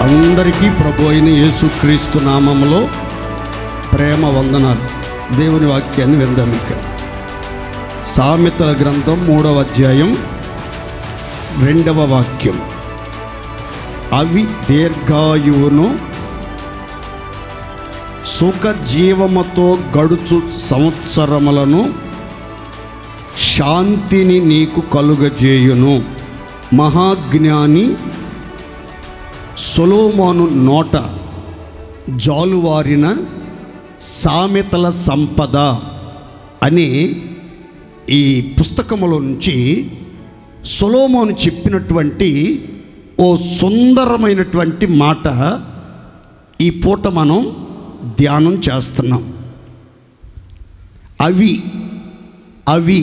అందరికీ ప్రభు అయిన యేసుక్రీస్తు నామములో ప్రేమ వందనాలు. దేవుని వాక్యాన్ని విందాం. ఇక సామెతల గ్రంథం 3వ అధ్యాయం 2వ వాక్యం. అవి దీర్ఘాయువును సుఖ జీవముతో గడుచు సంవత్సరములను శాంతిని నీకు కలుగజేయును. మహాజ్ఞాని సొలొమోను నోట జాలువారిన సామెతల సంపద అనే ఈ పుస్తకములో నుంచి సొలొమోను చెప్పినటువంటి ఓ సుందరమైనటువంటి మాట ఈ పూట మనం ధ్యానం చేస్తున్నాం. అవి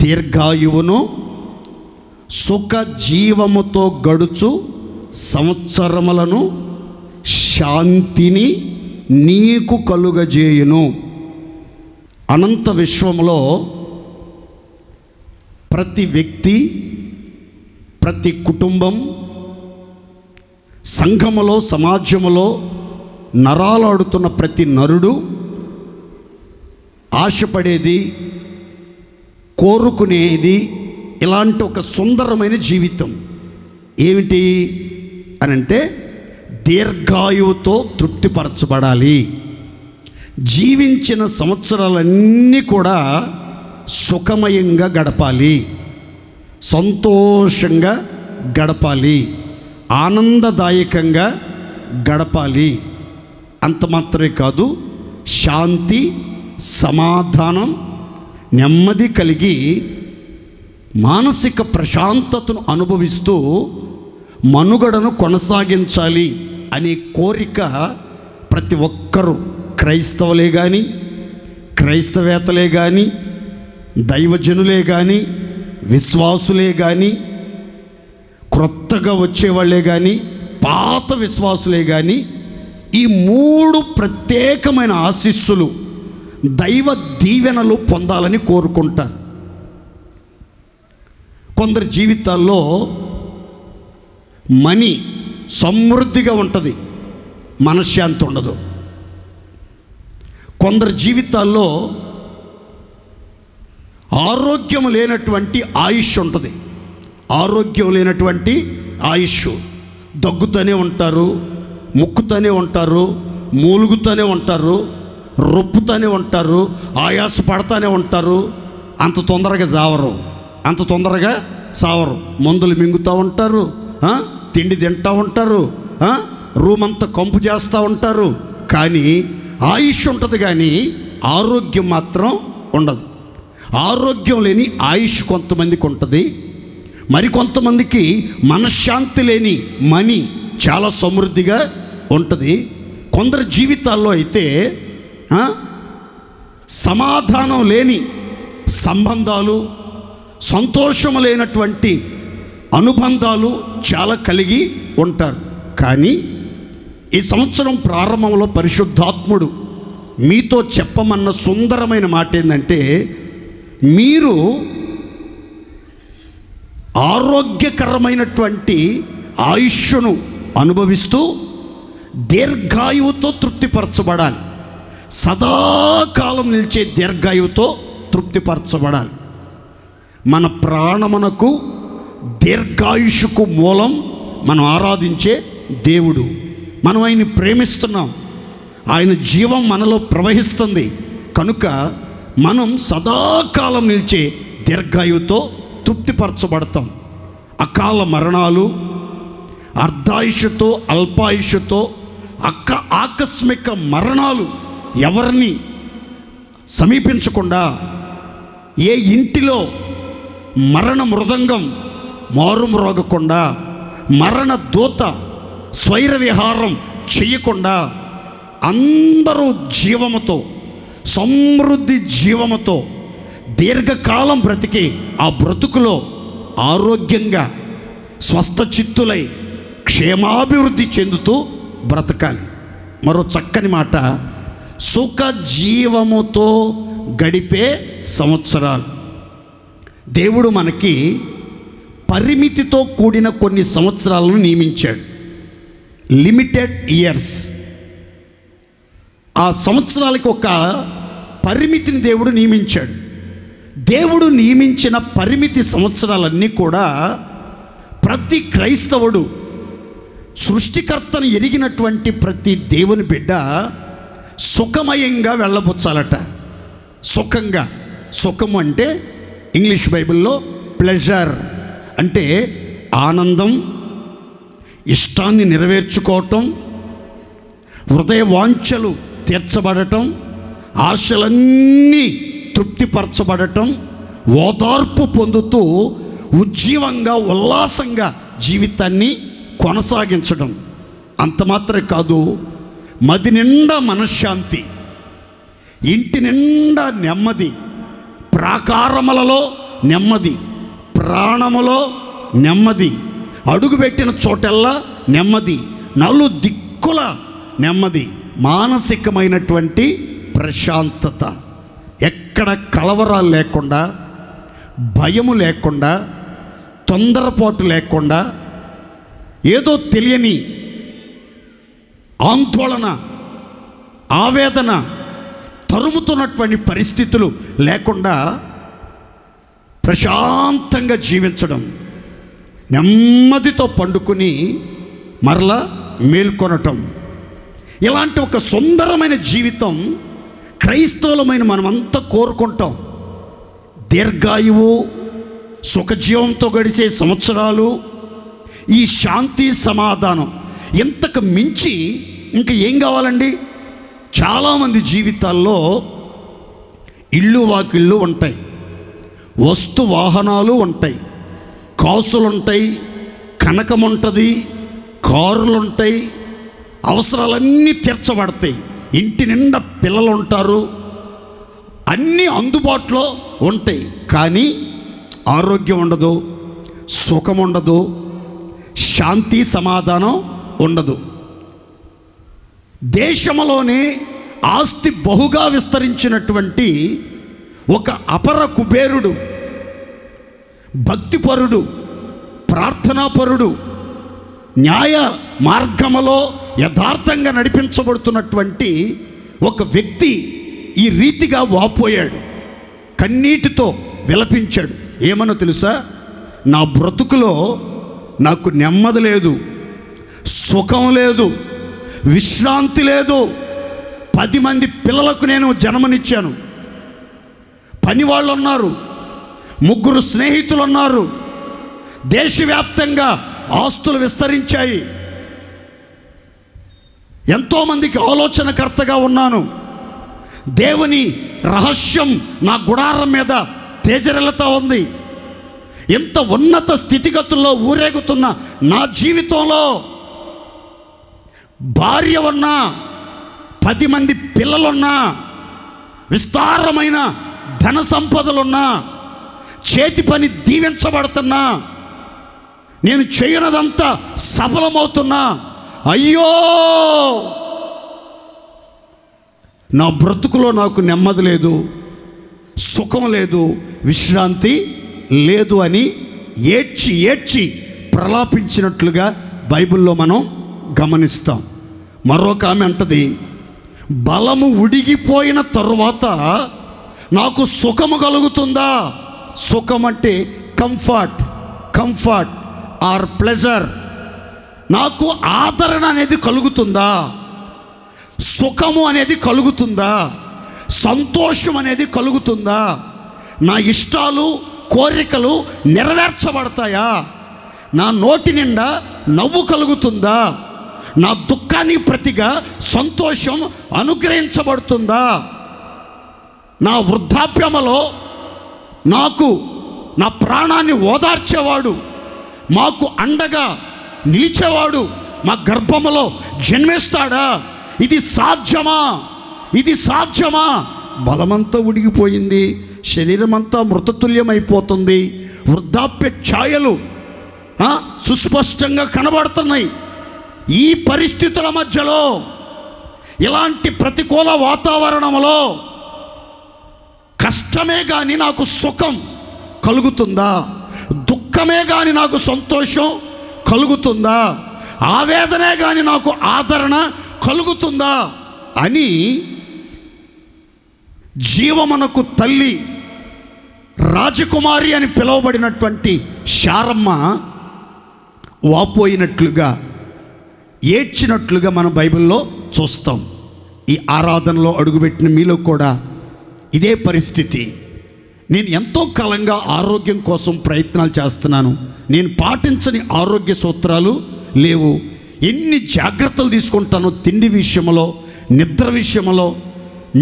దీర్ఘాయువును సుఖ జీవముతో గడుచు సంవత్సరములను శాంతిని నీకు కలుగజేయును. అనంత విశ్వములో ప్రతి వ్యక్తి, ప్రతి కుటుంబం, సంఘములో, సమాజములో నరాలాడుతున్న ప్రతి నరుడు ఆశపడేది, కోరుకునేది ఇలాంటి ఒక సుందరమైన జీవితం. ఏమిటి అనంటే దీర్ఘాయువుతో తృప్తిపరచబడాలి. జీవించిన సంవత్సరాలన్నీ కూడా సుఖమయంగా గడపాలి, సంతోషంగా గడపాలి, ఆనందదాయకంగా గడపాలి. అంత మాత్రమే కాదు, శాంతి, సమాధానం, నెమ్మది కలిగి మానసిక ప్రశాంతతను అనుభవిస్తూ మనుగడను కొనసాగించాలి అనే కోరిక ప్రతి ఒక్కరూ, క్రైస్తవులే కానీ, క్రైస్తవేతలే కానీ, దైవజనులే కానీ, విశ్వాసులే కానీ, క్రొత్తగా వచ్చేవాళ్ళే కానీ, పాత విశ్వాసులే కానీ, ఈ 3 ప్రత్యేకమైన ఆశీస్సులు, దైవ దీవెనలు పొందాలని కోరుకుంటారు. కొందరి జీవితాల్లో మనీ సమృద్ధిగా ఉంటుంది, మనశ్శాంతి ఉండదు. కొందరి జీవితాల్లో ఆరోగ్యం లేనటువంటి ఆయుష్ ఉంటుంది, ఆరోగ్యం లేనటువంటి ఆయుష్. దగ్గుతూనే ఉంటారు, ముక్కుతూనే ఉంటారు, మూలుగుతూనే ఉంటారు, రొప్పుతూనే ఉంటారు, ఆయాస పడతానే ఉంటారు. అంత తొందరగా సావరు. మందులు మింగుతూ ఉంటారు, తిండి తింటూ ఉంటారు, రూమ్ అంతా కంపు చేస్తూ ఉంటారు. కానీ ఆయుష్ ఉంటుంది, కానీ ఆరోగ్యం మాత్రం ఉండదు. ఆరోగ్యం లేని ఆయుష్ కొంతమందికి ఉంటుంది, మరికొంతమందికి మనశ్శాంతి లేని మనీ చాలా సమృద్ధిగా ఉంటుంది. కొందరి జీవితాల్లో అయితే సమాధానం లేని సంబంధాలు, సంతోషం లేనటువంటి అనుబంధాలు చాలా కలిగి ఉంటారు. కానీ ఈ సంవత్సరం ప్రారంభంలో పరిశుద్ధాత్ముడు మీతో చెప్పమన్న సుందరమైన మాట ఏంటంటే, మీరు ఆరోగ్యకరమైనటువంటి ఆయుష్ను అనుభవిస్తూ దీర్ఘాయువుతో తృప్తిపరచబడాలి. సదాకాలం నిలిచే దీర్ఘాయువుతో తృప్తిపరచబడాలి. మన ప్రాణమునకు, దీర్ఘాయుషుకు మూలం మనం ఆరాధించే దేవుడు. మనం ఆయన్ని ప్రేమిస్తున్నాం, ఆయన జీవం మనలో ప్రవహిస్తుంది. కనుక మనం సదాకాలం నిలిచే దీర్ఘాయువుతో తృప్తిపరచబడతాం. అకాల మరణాలు, అర్ధాయుషుతో, అల్పాయుషుతో, ఆకస్మిక మరణాలు ఎవరిని సమీపించకుండా, ఏ ఇంటిలో మరణ మృదంగం మారుమ్రోగకుండా, మరణ దూత స్వైర విహారం చెయ్యకుండా, అందరూ జీవముతో, సమృద్ధి జీవముతో దీర్ఘకాలం బ్రతికి ఆ బ్రతుకులో ఆరోగ్యంగా స్వస్థచిత్తులై క్షేమాభివృద్ధి చెందుతూ బ్రతకాలి. మరో చక్కని మాట, సుఖ జీవముతో గడిపే సంవత్సరాలు. దేవుడు మనకి పరిమితితో కూడిన కొన్ని సంవత్సరాలను నియమించాడు. Limited years. ఆ సంవత్సరాలకు ఒక పరిమితిని దేవుడు నియమించాడు. దేవుడు నియమించిన పరిమితి సంవత్సరాలన్నీ కూడా ప్రతి క్రైస్తవుడు, సృష్టికర్తను ఎరిగినటువంటి ప్రతి దేవుని బిడ్డ సుఖమయంగా వెళ్ళబుచ్చాలట. సుఖంగా, సుఖము అంటే ఇంగ్లీష్ బైబిల్లో ప్లెజర్ అంటే ఆనందం, ఇష్టాన్ని నెరవేర్చుకోవటం, హృదయ వాంఛలు తీర్చబడటం, ఆశలన్నీ తృప్తిపరచబడటం, ఓదార్పు పొందుతూ ఉజ్జీవంగా ఉల్లాసంగా జీవితాన్ని కొనసాగించడం. అంత మాత్రమే కాదు, మది నిండా మనశ్శాంతి, ఇంటి నిండా నెమ్మది, ప్రాకారములలో నెమ్మది, ప్రాణములో నెమ్మది, అడుగుపెట్టిన చోటల్లా నెమ్మది, నలు దిక్కుల నెమ్మది, మానసికమైనటువంటి ప్రశాంతత, ఎక్కడ కలవరాలు లేకుండా, భయము లేకుండా, తొందరపాటు లేకుండా, ఏదో తెలియని ఆందోళన, ఆవేదన తరుముతున్నటువంటి పరిస్థితులు లేకుండా ప్రశాంతంగా జీవించడం, నెమ్మదితో పండుకుని మరలా మేల్కొనటం, ఇలాంటి ఒక సుందరమైన జీవితం క్రైస్తవులమైన మనమంతా కోరుకుంటాం. దీర్ఘాయువు, సుఖజీవంతో గడిచే సంవత్సరాలు, ఈ శాంతి సమాధానం, ఇంతకు మించి ఇంకా ఏం కావాలండి? చాలామంది జీవితాల్లో ఇళ్ళు వాకిళ్ళు ఉంటాయి, వస్తు వాహనాలు ఉంటాయి, కాసులుంటాయి, కనకం ఉంటుంది, కారులుంటాయి, అవసరాలన్నీ తీర్చబడతాయి, ఇంటి నిండా పిల్లలు ఉంటారు, అన్నీ అందుబాటులో ఉంటాయి. కానీ ఆరోగ్యం ఉండదు, సుఖం ఉండదు, శాంతి సమాధానం ఉండదు. దేశంలోనే ఆస్తి బహుగా విస్తరించినటువంటి ఒక అపర కుబేరుడు, భక్తిపరుడు, ప్రార్థనాపరుడు, న్యాయ మార్గములో యథార్థంగా నడిపించబడుతున్నటువంటి ఒక వ్యక్తి ఈ రీతిగా వాపోయాడు, కన్నీటితో విలపించాడు. ఏమనో తెలుసా? నా బ్రతుకులో నాకు నెమ్మది లేదు, సుఖం లేదు, విశ్రాంతి లేదు. 10 మంది పిల్లలకు నేను జన్మనిచ్చాను, పని వాళ్ళు ఉన్నారు, 3 స్నేహితులు ఉన్నారు, దేశవ్యాప్తంగా ఆస్తులు విస్తరించాయి, ఎంతోమందికి ఆలోచనకర్తగా ఉన్నాను, దేవుని రహస్యం నా గుడారం మీద తేజరిల్లుతా ఉంది. ఎంత ఉన్నత స్థితిగతుల్లో ఊరేగుతున్న నా జీవితంలో భార్య ఉన్నా, 10 మంది పిల్లలున్నా, విస్తారమైన ధన సంపదలున్నా, చేతి పని దీవించబడుతున్నా, నేను చేయనదంతా సఫలమవుతున్నా, అయ్యో నా బ్రతుకులో నాకు నెమ్మది లేదు, సుఖం లేదు, విశ్రాంతి లేదు అని ఏడ్చి ఏడ్చి ప్రలాపించినట్లుగా బైబిల్లో మనం గమనిస్తాం. మరొక ఆమె అంటది, బలము ఉడిగిపోయిన తరువాత నాకు సుఖము కలుగుతుందా? సుఖం అంటే కంఫర్ట్ ఆర్ ప్లెజర్. నాకు ఆదరణ అనేది కలుగుతుందా? సుఖము అనేది కలుగుతుందా? సంతోషం అనేది కలుగుతుందా? నా ఇష్టాలు, కోరికలు నెరవేర్చబడతాయా? నా నోటి నిండా నవ్వు కలుగుతుందా? నా దుఃఖానికి ప్రతిగా సంతోషం అనుగ్రహించబడుతుందా? నా వృద్ధాప్యములో నాకు నా ప్రాణాన్ని ఓదార్చేవాడు, మాకు అండగా నిలిచేవాడు మా గర్భములో జన్మిస్తాడా? ఇది సాధ్యమా? ఇది సాధ్యమా? బలమంతా ఉడిగిపోయింది, శరీరమంతా మృతతుల్యమైపోతుంది, వృద్ధాప్య ఛాయలు సుస్పష్టంగా కనబడుతున్నాయి. ఈ పరిస్థితుల మధ్యలో, ఇలాంటి ప్రతికూల వాతావరణంలో కష్టమే కానీ నాకు సుఖం కలుగుతుందా? దుఃఖమే కానీ నాకు సంతోషం కలుగుతుందా? ఆవేదనే కానీ నాకు ఆదరణ కలుగుతుందా అని జీవమునకు తల్లి రాజకుమారి అని పిలువబడినటువంటి శారమ్మ వాపోయినట్లుగా, ఏడ్చినట్లుగా మనం బైబిల్లో చూస్తాం. ఈ ఆరాధనలో అడుగుపెట్టిన మీలో కూడా ఇదే పరిస్థితి. నేను ఎంతో కాలంగా ఆరోగ్యం కోసం ప్రయత్నాలు చేస్తున్నాను. నేను పాటించని ఆరోగ్య సూత్రాలు లేవు. ఎన్ని జాగ్రత్తలు తీసుకుంటానో తిండి విషయంలో, నిద్ర విషయంలో,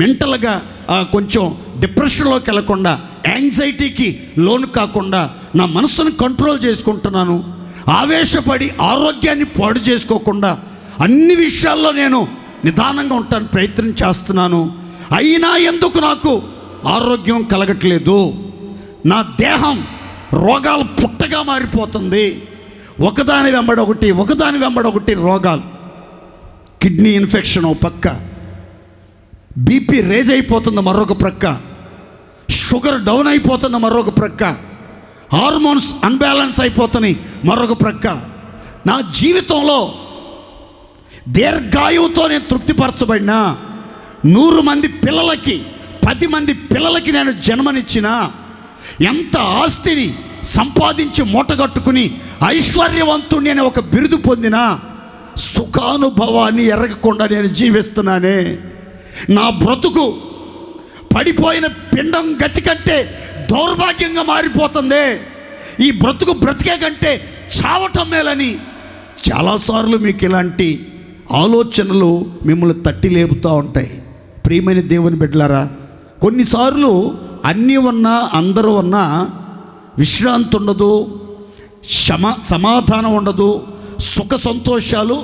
మెంటల్గా కొంచెం డిప్రెషన్లోకి వెళ్ళకుండా, యాంగ్జైటీకి లోను కాకుండా నా మనసును కంట్రోల్ చేసుకుంటున్నాను. ఆవేశపడి ఆరోగ్యాన్ని పాడు చేసుకోకుండా అన్ని విషయాల్లో నేను నిదానంగా ఉంటాను, ప్రయత్నం చేస్తున్నాను. అయినా ఎందుకు నాకు ఆరోగ్యం కలగట్లేదు? నా దేహం రోగాలు పుట్టగా మారిపోతుంది. ఒకదాని వెంబడొకటి రోగాలు. కిడ్నీ ఇన్ఫెక్షన్ ఒక పక్క, బీపీ రేజ్ అయిపోతుంది మరొక ప్రక్క, షుగర్ డౌన్ అయిపోతుంది మరొక ప్రక్క, హార్మోన్స్ అన్బ్యాలెన్స్ అయిపోతున్నాయి మరొక ప్రక్క. నా జీవితంలో దీర్ఘాయువుతో నేను తృప్తిపరచబడినా, 100 మంది పిల్లలకి, 10 మంది పిల్లలకి నేను జన్మనిచ్చిన, ఎంత ఆస్తిని సంపాదించి మూటగట్టుకుని ఐశ్వర్యవంతుడిని అనే ఒక బిరుదు పొందిన సుఖానుభవాన్ని ఎరగకుండా నేను జీవిస్తున్నానే. నా బ్రతుకు పడిపోయిన పిండం గతి కంటే దౌర్భాగ్యంగా మారిపోతుంది. ఈ బ్రతుకు బ్రతికే కంటే చావటం మేలని చాలాసార్లు మీకు ఇలాంటి ఆలోచనలు మిమ్మల్ని తట్టి లేపుతూ ఉంటాయి. ప్రియమైన దేవుని బిడ్డలారా, కొన్నిసార్లు అన్నీ ఉన్నా, అందరూ ఉన్నా విశ్రాంతి ఉండదు, సమాధానం ఉండదు, సుఖ సంతోషాలు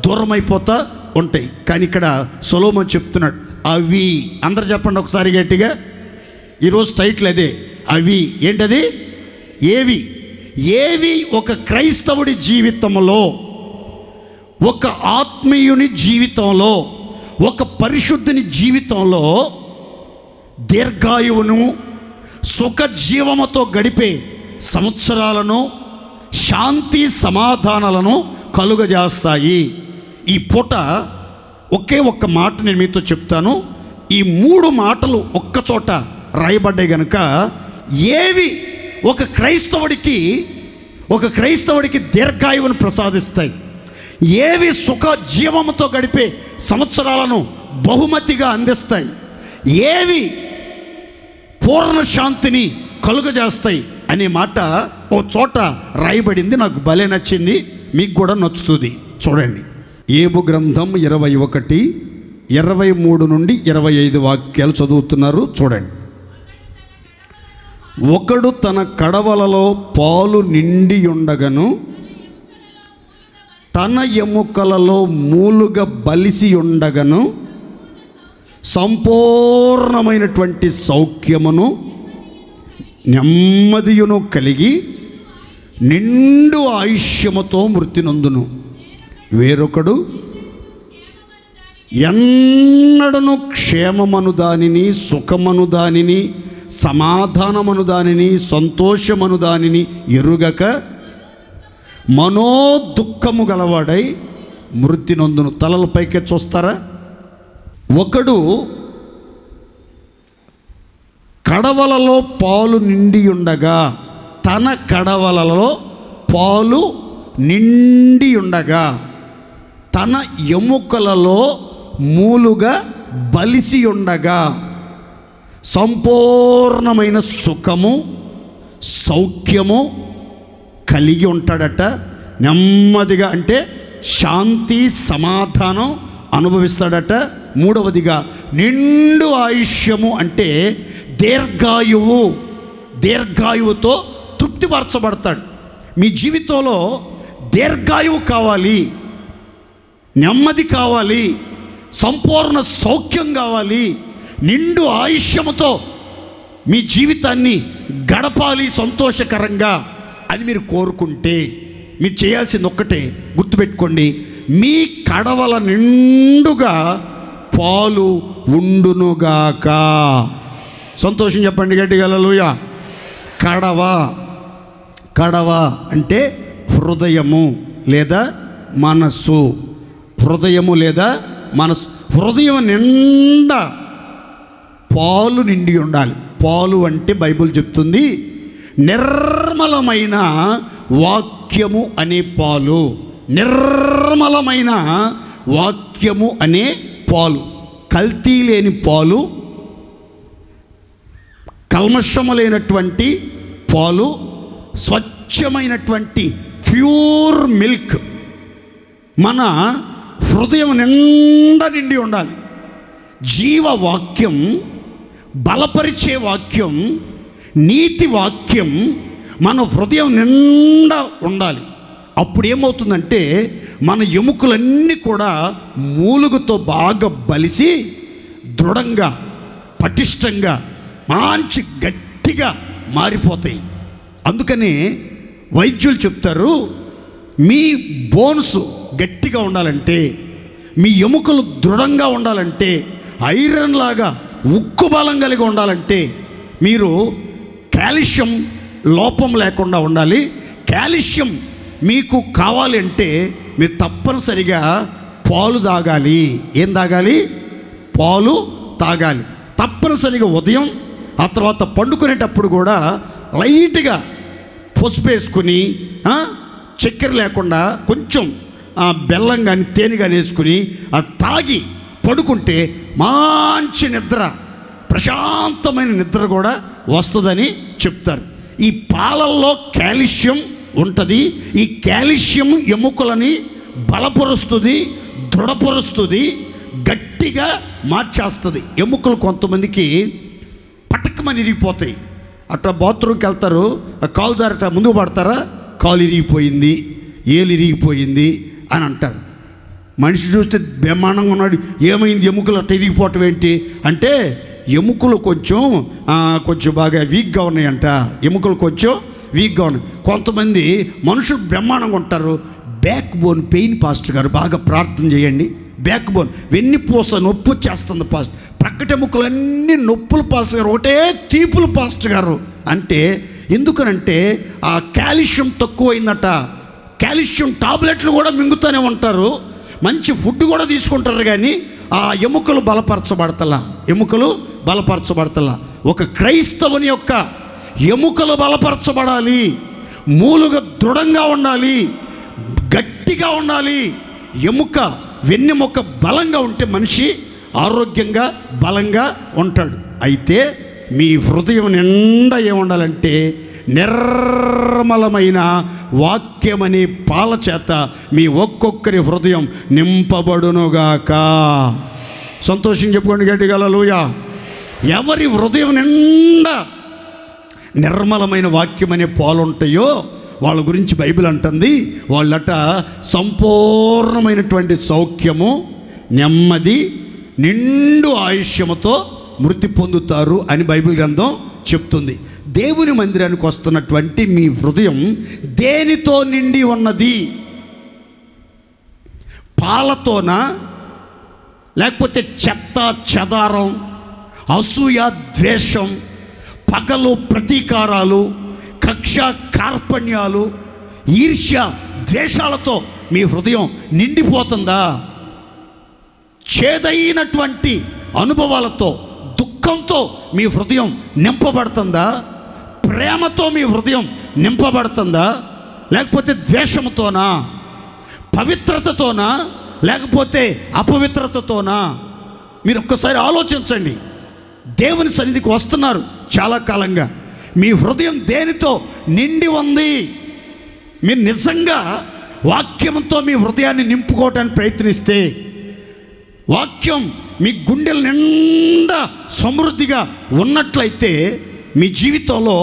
దూరమైపోతూ ఉంటాయి. కానీ ఇక్కడ సొలొమోను చెప్తున్నాడు, అవి. అందరు చెప్పండి ఒకసారి గట్టిగా. ఈరోజు టైటిల్ అదే, అవి. ఏంటది? ఏవి ఒక క్రైస్తవుడి జీవితంలో, ఒక ఆత్మీయుని జీవితంలో, ఒక పరిశుద్ధుని జీవితంలో దీర్ఘాయువును, సుఖ జీవముతో గడిపే సంవత్సరాలను, శాంతి సమాధానాలను కలుగజేస్తాయి. ఈ పూట ఒకే ఒక్క మాట నేను మీతో చెప్తాను. ఈ 3 మాటలు ఒక్కచోట రాయబడ్డాయి గనుక ఏవి ఒక క్రైస్తవుడికి దీర్ఘాయువును ప్రసాదిస్తాయి, ఏవి సుఖ జీవముతో గడిపే సంవత్సరాలను బహుమతిగా అందిస్తాయి, ఏవి పూర్ణ శాంతిని కలుగజేస్తాయి అనే మాట ఓ చోట రాయబడింది. నాకు భలే నచ్చింది, మీకు కూడా నచ్చుతుంది. చూడండి, ఏబు గ్రంథం 21, 23 నుండి 25 వాక్యాలు చదువుతున్నారు. చూడండి. ఒకడు తన కడవలలో పాలు నిండి ఉండగను, తన ఎముకలలో మూలుగా బలిసి ఉండగను, సంపూర్ణమైనటువంటి సౌఖ్యమును నెమ్మదియును కలిగి నిండు ఆయుష్యముతో మృతి నొందును. వేరొకడు ఎన్నడను క్షేమమను దానిని, సుఖమను దానిని, సమాధానమను దానిని, సంతోషమను దానిని ఎరుగక మనోదుఃఖము గలవాడై మృతి నొందును. తలల పైకే చూస్తారా? ఒకడు కడవలలో పాలు నిండి ఉండగా, తన కడవలలో పాలు నిండి ఉండగా, తన ఎముకలలో మూలుగా బలిసి ఉండగా, సంపూర్ణమైన సుఖము సౌఖ్యము కలిగి ఉంటాడట. నెమ్మదిగా అంటే శాంతి సమాధానం అనుభవిస్తాడట. మూడవదిగా నిండు ఆయుష్యము అంటే దీర్ఘాయువుతో తృప్తిపరచబడతాడు. మీ జీవితంలో దీర్ఘాయువు కావాలి, నెమ్మది కావాలి, సంపూర్ణ సౌఖ్యం కావాలి, నిండు ఆయుష్యముతో మీ జీవితాన్ని గడపాలి సంతోషకరంగా అని మీరు కోరుకుంటే మీరు చేయాల్సింది ఒక్కటే, గుర్తుపెట్టుకోండి. మీ కడవల నిండుగా పాలు ఉండునుగాక. సంతోషం చెప్పండి గట్టిగా హల్లెలూయా. కడవ అంటే హృదయము లేదా మనస్సు. హృదయము లేదా మనస్సు. హృదయం నిండా పాలు నిండి ఉండాలి. పాలు అంటే బైబిల్ చెప్తుంది నిర్మలమైన వాక్యము అనే పాలు. నిర్మలమైన వాక్యము అనే పాలు. కల్తీ లేని పాలు, కల్మషము లేనటువంటి పాలు, స్వచ్ఛమైనటువంటి ప్యూర్ మిల్క్ మన హృదయం నిండా నిండి ఉండాలి. జీవవాక్యం, బలపరిచే వాక్యం, నీతి వాక్యం మన హృదయం నిండా ఉండాలి. అప్పుడు ఏమవుతుందంటే మన ఎముకలన్నీ కూడా మూలుగుతో బాగా బలిసి దృఢంగా, పటిష్టంగా, మంచి గట్టిగా మారిపోతాయి. అందుకని వైద్యులు చెప్తారు, మీ బోన్స్ గట్టిగా ఉండాలంటే, మీ ఎముకలు దృఢంగా ఉండాలంటే, ఐరన్ లాగా ఉక్కు బలం కలిగి ఉండాలంటే మీరు కాల్షియం లోపం లేకుండా ఉండాలి. కాల్షియం మీకు కావాలి అంటే మీరు తప్పనిసరిగా పాలు తాగాలి. ఏం తాగాలి? పాలు తాగాలి. తప్పనిసరిగా ఉదయం, ఆ తర్వాత పండుకునేటప్పుడు కూడా లైట్గా పసుపు వేసుకుని, చక్కెర లేకుండా కొంచెం బెల్లం కానీ తేనె కానీ వేసుకుని అది తాగి పడుకుంటే మంచి నిద్ర, ప్రశాంతమైన నిద్ర కూడా వస్తుందని చెప్తారు. ఈ పాలల్లో కాల్షియం ఉంటుంది. ఈ కాల్షియం ఎముకలని బలపరుస్తుంది, దృఢపరుస్తుంది, గట్టిగా మార్చేస్తుంది. ఎముకలు కొంతమందికి పటకమని ఇరిగిపోతాయి. అట్లా బాత్రూమ్కి వెళ్తారు, కాలు జారట ముందుకు పడతారా, కాలు ఇరిగిపోయింది, ఏలు ఇరిగిపోయింది అని అంటారు. మనిషి చూస్తే బ్రహ్మాండంగా ఉన్నాడు, ఏమైంది ఎముకలు అట్లా ఇరిగిపోవటం ఏంటి అంటే ఎముకలు కొంచెం బాగా వీక్గా ఉన్నాయంట. ఎముకలు కొంచెం వీక్గా ఉన్నాయి. కొంతమంది మనుషులు బ్రహ్మాండంగా ఉంటారు. బ్యాక్ బోన్ పెయిన్ పాస్టర్ గారు బాగా ప్రార్థన చేయండి. బ్యాక్ బోన్ వెన్నుపూస నొప్పి వచ్చేస్తుంది పాస్టర్, ప్రక్కటెముకలన్నీ నొప్పులు పాస్టర్ గారు, ఒకటే తీపులు పాస్టర్ గారు అంటే ఎందుకనంటే ఆ కాల్షియం తక్కువైందట. కాల్షియం టాబ్లెట్లు కూడా మింగుతూనే ఉంటారు, మంచి ఫుడ్ కూడా తీసుకుంటారు, కానీ ఆ ఎముకలు బలపరచబడతలా. ఎముకలు బలపరచబడతలా. ఒక క్రైస్తవుని యొక్క ఎముకలు బలపరచబడాలి, మూలుగా దృఢంగా ఉండాలి, గట్టిగా ఉండాలి. ఎముక వెన్నెముక బలంగా ఉంటే మనిషి ఆరోగ్యంగా బలంగా ఉంటాడు. అయితే మీ హృదయం నిండా ఏముండాలంటే నిర్మలమైన వాక్యమనే పాల చేత మీ ఒక్కొక్కరి హృదయం నింపబడునుగాక. సంతోషం చెప్పుకోండి గట్టిగా హల్లెలూయా. ఎవరి హృదయం నిండా నిర్మలమైన వాక్యం అనే పాలు ఉంటాయో వాళ్ళ గురించి బైబిల్ అంటుంది, వాళ్ళట సంపూర్ణమైనటువంటి సౌఖ్యము, నెమ్మది, నిండు ఆయుష్యముతో మృతి పొందుతారు అని బైబిల్ గ్రంథం చెప్తుంది. దేవుని మందిరానికి వస్తున్నటువంటి మీ హృదయం దేనితో నిండి ఉన్నది? పాలతోనా, లేకపోతే చెత్త చెదారం, అసూయ, ద్వేషం, పగలు, ప్రతీకారాలు, కక్ష, కార్పణ్యాలు, ఈర్ష్య, ద్వేషాలతో మీ హృదయం నిండిపోతుందా? చేదైనటువంటి అనుభవాలతో, దుఃఖంతో మీ హృదయం నింపబడుతుందా? ప్రేమతో మీ హృదయం నింపబడుతుందా? లేకపోతే ద్వేషంతోనా, పవిత్రతతోనా, లేకపోతే అపవిత్రతతోనా? మీరు ఒక్కసారి ఆలోచించండి. దేవుని సన్నిధికి వస్తున్నారు చాలా కాలంగా, మీ హృదయం దేనితో నిండి ఉంది? మీరు నిజంగా వాక్యంతో మీ హృదయాన్ని నింపుకోవటానికి ప్రయత్నిస్తే, వాక్యం మీ గుండెల నిండా సమృద్ధిగా ఉన్నట్లయితే మీ జీవితంలో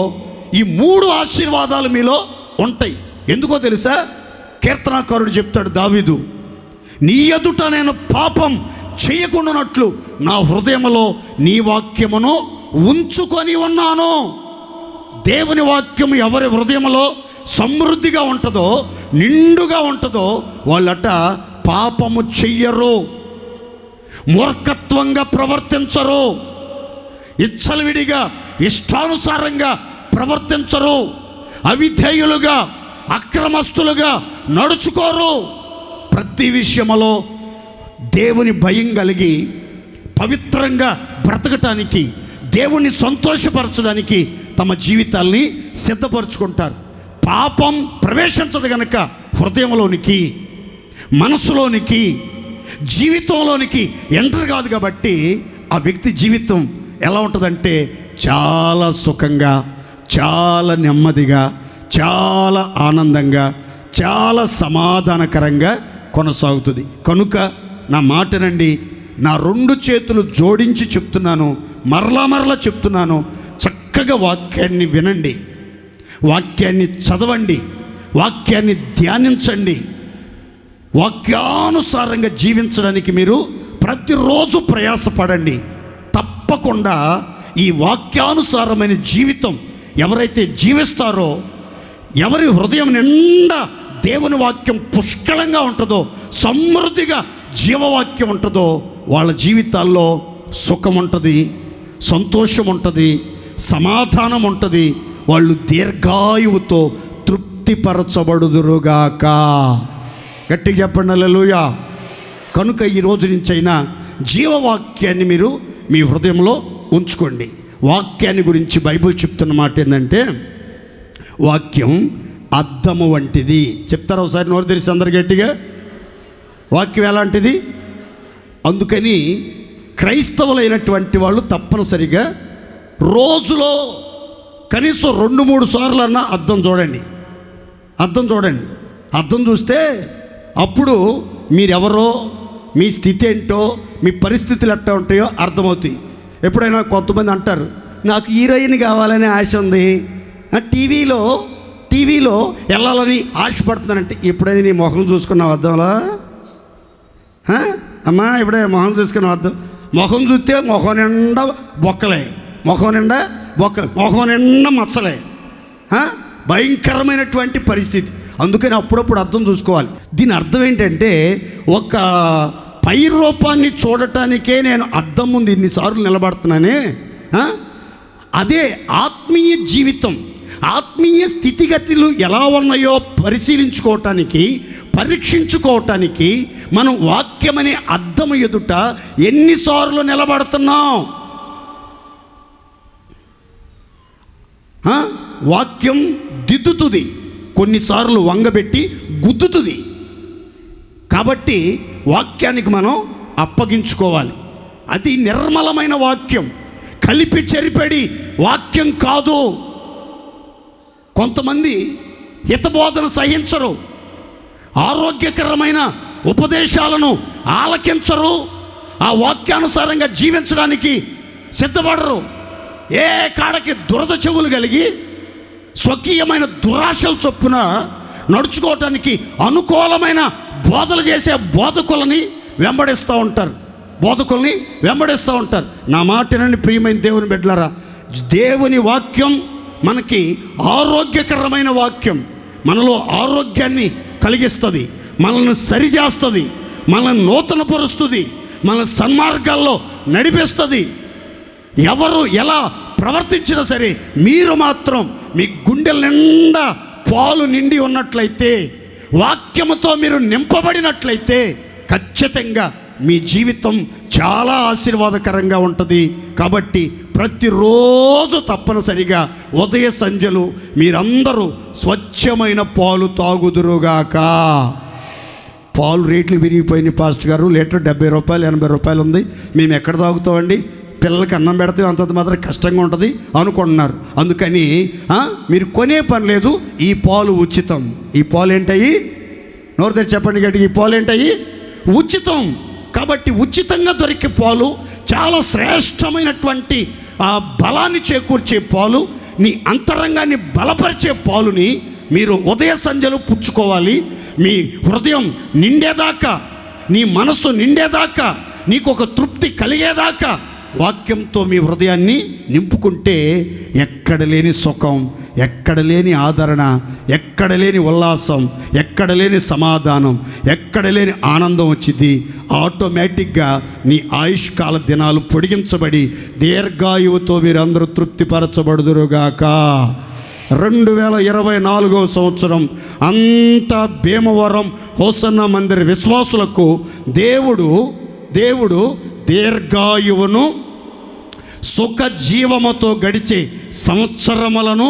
ఈ 3 ఆశీర్వాదాలు మీలో ఉంటాయి. ఎందుకో తెలుసా? కీర్తనాకారుడు చెప్తాడు, దావీదు, నీ ఎదుట నేను పాపం చేయకుండానట్లు నా హృదయంలో నీ వాక్యమును ఉంచుకొని ఉన్నాను. దేవుని వాక్యం ఎవరి హృదయంలో సమృద్ధిగా ఉంటుందో, నిండుగా ఉంటుందో వాళ్ళట పాపము చెయ్యరు, మూర్ఖత్వంగా ప్రవర్తించరు, ఇచ్చలవిడిగా ఇష్టానుసారంగా ప్రవర్తించరు, అవిధేయులుగా అక్రమస్తులుగా నడుచుకోరు. ప్రతి విషయములో దేవుని భయం కలిగి పవిత్రంగా బ్రతకటానికి, దేవుణ్ణి సంతోషపరచడానికి తమ జీవితాల్ని సిద్ధపరచుకుంటారు. పాపం ప్రవేశించదు గనక హృదయంలోనికి, మనసులోనికి, జీవితంలోనికి ఎంటర్ కాదు కాబట్టి ఆ వ్యక్తి జీవితం ఎలా ఉంటుందంటే చాలా సుఖంగా, చాలా నెమ్మదిగా, చాలా ఆనందంగా, చాలా సమాధానకరంగా కొనసాగుతుంది. కనుక నా మాటనండి, నా 2 చేతులు జోడించి చెప్తున్నాను, మరలా చెప్తున్నాను. చక్కగా వాక్యాన్ని వినండి, వాక్యాన్ని చదవండి, వాక్యాన్ని ధ్యానించండి. వాక్యానుసారంగా జీవించడానికి మీరు ప్రతిరోజు ప్రయాసపడండి. తప్పకుండా ఈ వాక్యానుసారమైన జీవితం ఎవరైతే జీవిస్తారో, ఎవరి హృదయం నిండా దేవుని వాక్యం పుష్కలంగా ఉంటుందో, సమృద్ధిగా జీవవాక్యం ఉంటుందో, వాళ్ళ జీవితాల్లో సుఖం ఉంటుంది, సంతోషం ఉంటుంది, సమాధానం ఉంటుంది. వాళ్ళు దీర్ఘాయువుతో తృప్తిపరచబడుదురుగాక. గట్టిగా చెప్పండి హల్లెలూయా. కనుక ఈ రోజు నుంచైనా జీవవాక్యాన్ని మీరు మీ హృదయంలో ఉంచుకోండి. వాక్యాన్ని గురించి బైబిల్ చెప్తున్న మాట ఏంటంటే, వాక్యం అద్దము వంటిది. చెప్తారా ఒకసారి నోరు తెరిచి అందరు గట్టిగా? వాక్యం ఎలాంటిది? అందుకని క్రైస్తవులైనటువంటి వాళ్ళు తప్పనిసరిగా రోజులో కనీసం 2-3 సార్లు అన్నా అద్దం చూడండి. అద్దం చూడండి. అద్దం చూస్తే అప్పుడు మీరెవరో, మీ స్థితి ఏంటో, మీ పరిస్థితులు ఎట్టా ఉంటాయో అర్థమవుతాయి. ఎప్పుడైనా కొంతమంది అంటారు, నాకు హీరోయిన్ కావాలనే ఆశ ఉంది, టీవీలో వెళ్ళాలని ఆశపడుతున్నానంటే, ఎప్పుడైనా నీ మొహం చూసుకున్నావు అద్దంలో? అమ్మా, ఎప్పుడైనా మొహం చూసుకున్నావు అద్దం? మొహం చూస్తే మొహం నిండా బొక్కలే, మొహం నిండా మచ్చలే, భయంకరమైనటువంటి పరిస్థితి. అందుకని అప్పుడప్పుడు అర్థం చూసుకోవాలి. దీని అర్థం ఏంటంటే, ఒక పై రూపాన్ని చూడటానికే నేను అద్దం ముందు ఇన్నిసార్లు నిలబడుతున్నానే. అదే ఆత్మీయ జీవితం, ఆత్మీయ స్థితిగతులు ఎలా ఉన్నాయో పరిశీలించుకోవటానికి, పరీక్షించుకోవటానికి మనం వాక్యమనే అద్దం ఎదుట ఎన్నిసార్లు నిలబడుతున్నాం? వాక్యం దిద్దుతుంది, కొన్నిసార్లు వంగబెట్టి గుద్దుతుంది. కాబట్టి వాక్యానికి మనం అప్పగించుకోవాలి. అది నిర్మలమైన వాక్యం, కలిపి చెరిపెడి వాక్యం కాదు. కొంతమంది హితబోధన సహించరు, ఆరోగ్యకరమైన ఉపదేశాలను ఆలకించరు, ఆ వాక్యానుసారంగా జీవించడానికి సిద్ధపడరు. ఏ కాడకి దురద చెవులు కలిగి స్వకీయమైన దురాశల చొప్పున నడుచుకోవటానికి అనుకూలమైన బోధలు చేసే బోధకుల్ని వెంబడిస్తూ ఉంటారు. నా మాటనండి ప్రియమైన దేవుని బిడ్డలారా, దేవుని వాక్యం మనకి ఆరోగ్యకరమైన వాక్యం. మనలో ఆరోగ్యాన్ని కలిగిస్తుంది, మనల్ని సరిచేస్తుంది, మనల్ని నూతనపరుస్తుంది, మన సన్మార్గాల్లో నడిపిస్తుంది. ఎవరు ఎలా ప్రవర్తించినా సరే మీరు మాత్రం మీ గుండెల నిండా పాలు నిండి ఉన్నట్లయితే, వాక్యముతో మీరు నింపబడినట్లయితే ఖచ్చితంగా మీ జీవితం చాలా ఆశీర్వాదకరంగా ఉంటుంది. కాబట్టి ప్రతిరోజు తప్పనిసరిగా ఉదయ సంధ్యలు మీరందరూ స్వచ్ఛమైన పాలు తాగుదురుగాక. పాలు రేట్లు విరిగిపోయినాయి పాస్టర్ గారు, లీటర్ 70 రూపాయలు 80 రూపాయలు ఉంది, మేము ఎక్కడ తాగుతామండి, పిల్లలకి అన్నం పెడితే అంతంత మాత్రం కష్టంగా ఉంటుంది అనుకుంటున్నారు. అందుకని మీరు కొనే పని లేదు, ఈ పాలు ఉచితం. ఈ పాలు ఏంటయ్యి? నోరు తెరిచి చెప్పండి గట్టిగా, ఈ పాలు ఏంటయ్యి? ఉచితం. కాబట్టి ఉచితంగా దొరికే పాలు, చాలా శ్రేష్టమైనటువంటి ఆ బలాన్ని చేకూర్చే పాలు, నీ అంతరంగాన్ని బలపరిచే పాలుని మీరు ఉదయ సంధ్యలు పుచ్చుకోవాలి. మీ హృదయం నిండేదాకా, నీ మనస్సు నిండేదాకా, నీకు ఒక తృప్తి కలిగేదాకా వాక్యంతో మీ హృదయాన్ని నింపుకుంటే ఎక్కడ లేని సుఖం, ఎక్కడ లేని ఆదరణ, ఎక్కడ లేని ఉల్లాసం, ఎక్కడ లేని సమాధానం, ఎక్కడ లేని ఆనందం వచ్చింది. ఆటోమేటిక్గా నీ ఆయుష్కాల దినాలు పొడిగించబడి దీర్ఘాయువుతో మీరందరూ తృప్తిపరచబడుదురుగాక. 2024 సంవత్సరం అంతా భీమవరం హోసన్న మందిర విశ్వాసులకు దేవుడు దీర్ఘాయువును సుఖ జీవముతో గడిచే సంవత్సరములను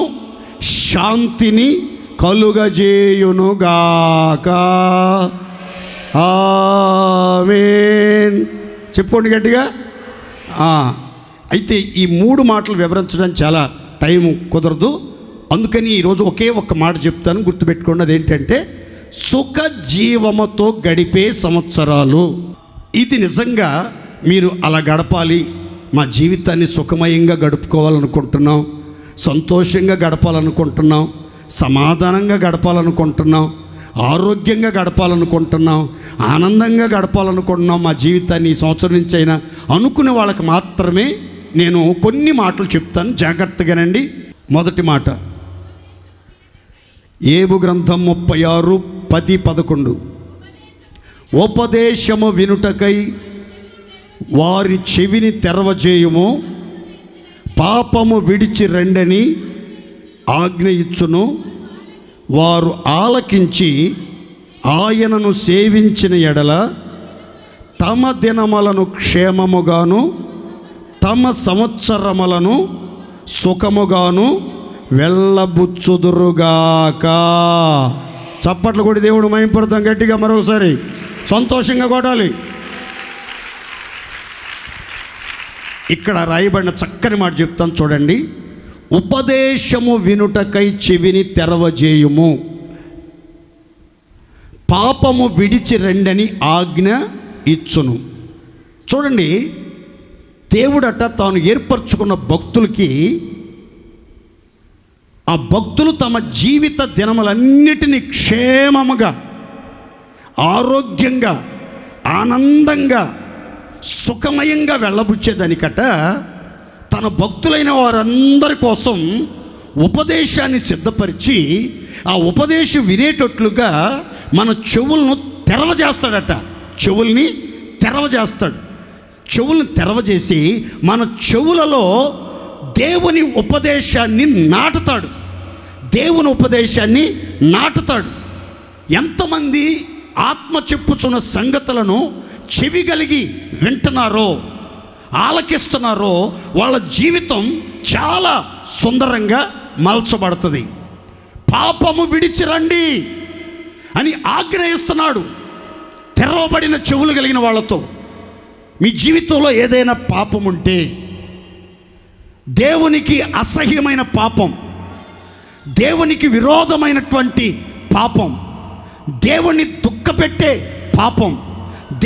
శాంతిని కలుగజేయునుగాక. ఆమేన్. చెప్పండి గట్టిగా. అయితే ఈ 3 మాటలు వివరించడానికి చాలా టైం కుదరదు, అందుకని ఈరోజు ఒకే ఒక్క మాట చెప్తాను, గుర్తుపెట్టుకోండి. అదేంటంటే సుఖ జీవముతో గడిపే సంవత్సరాలు. ఇది నిజంగా మీరు అలా గడపాలి, మా జీవితాన్ని సుఖమయంగా గడుపుకోవాలనుకుంటున్నాం, సంతోషంగా గడపాలనుకుంటున్నాం, సమాధానంగా గడపాలనుకుంటున్నాం, ఆరోగ్యంగా గడపాలనుకుంటున్నాం, ఆనందంగా గడపాలనుకుంటున్నాం మా జీవితాన్ని ఈ సంవత్సరం నుంచి అయినా అనుకునే వాళ్ళకి మాత్రమే నేను కొన్ని మాటలు చెప్తాను, జాగ్రత్తగానండి. మొదటి మాట ఏబు గ్రంథం 36:10-11. ఉపదేశము వినుటకై వారి చెవిని తెరవజేయుము, పాపము విడిచి రెండని ఆజ్ఞ ఇచ్చును, వారు ఆలకించి ఆయనను సేవించిన ఎడల తమ దినములను క్షేమముగాను తమ సంవత్సరములను సుఖముగాను వెళ్ళబుచ్చుదురుగాక. చప్పట్లు కొడి దేవుడు మహిమపడతాం గట్టిగా మరొకసారి సంతోషంగా కొట్టాలి. ఇక్కడ రాయబడిన చక్కని మాట చెప్తాను చూడండి. ఉపదేశము వినుటకై చెవిని తెరవజేయుము, పాపము విడిచి రెండని ఆజ్ఞ ఇచ్చును. చూడండి, దేవుడట తాను ఏర్పరచుకున్న భక్తులకి, ఆ భక్తులు తమ జీవిత దినములన్నిటినీ క్షేమముగా, ఆరోగ్యంగా, ఆనందంగా, సుఖమయంగా వెళ్ళబుచ్చేదానికట తన భక్తులైన వారందరి కోసం ఉపదేశాన్ని సిద్ధపరిచి ఆ ఉపదేశం వినేటట్లుగా మన చెవులను తెరవజేస్తాడట. చెవుల్ని తెరవజేస్తాడు. చెవులను తెరవజేసి మన చెవులలో దేవుని ఉపదేశాన్ని నాటుతాడు. దేవుని ఉపదేశాన్ని నాటుతాడు. ఎంతమంది ఆత్మ చెప్పుచున్న సంగతులను చెవి కలిగి వింటున్నారో, ఆలకిస్తున్నారో వాళ్ళ జీవితం చాలా సుందరంగా మలచబడుతుంది. పాపము విడిచి రండి అని ఆగ్రహిస్తున్నాడు తెరవబడిన చెవులు కలిగిన వాళ్ళతో. మీ జీవితంలో ఏదైనా పాపం ఉంటే, దేవునికి అసహ్యమైన పాపం, దేవునికి విరోధమైనటువంటి పాపం, దేవుణ్ణి దుఃఖపెట్టే పాపం,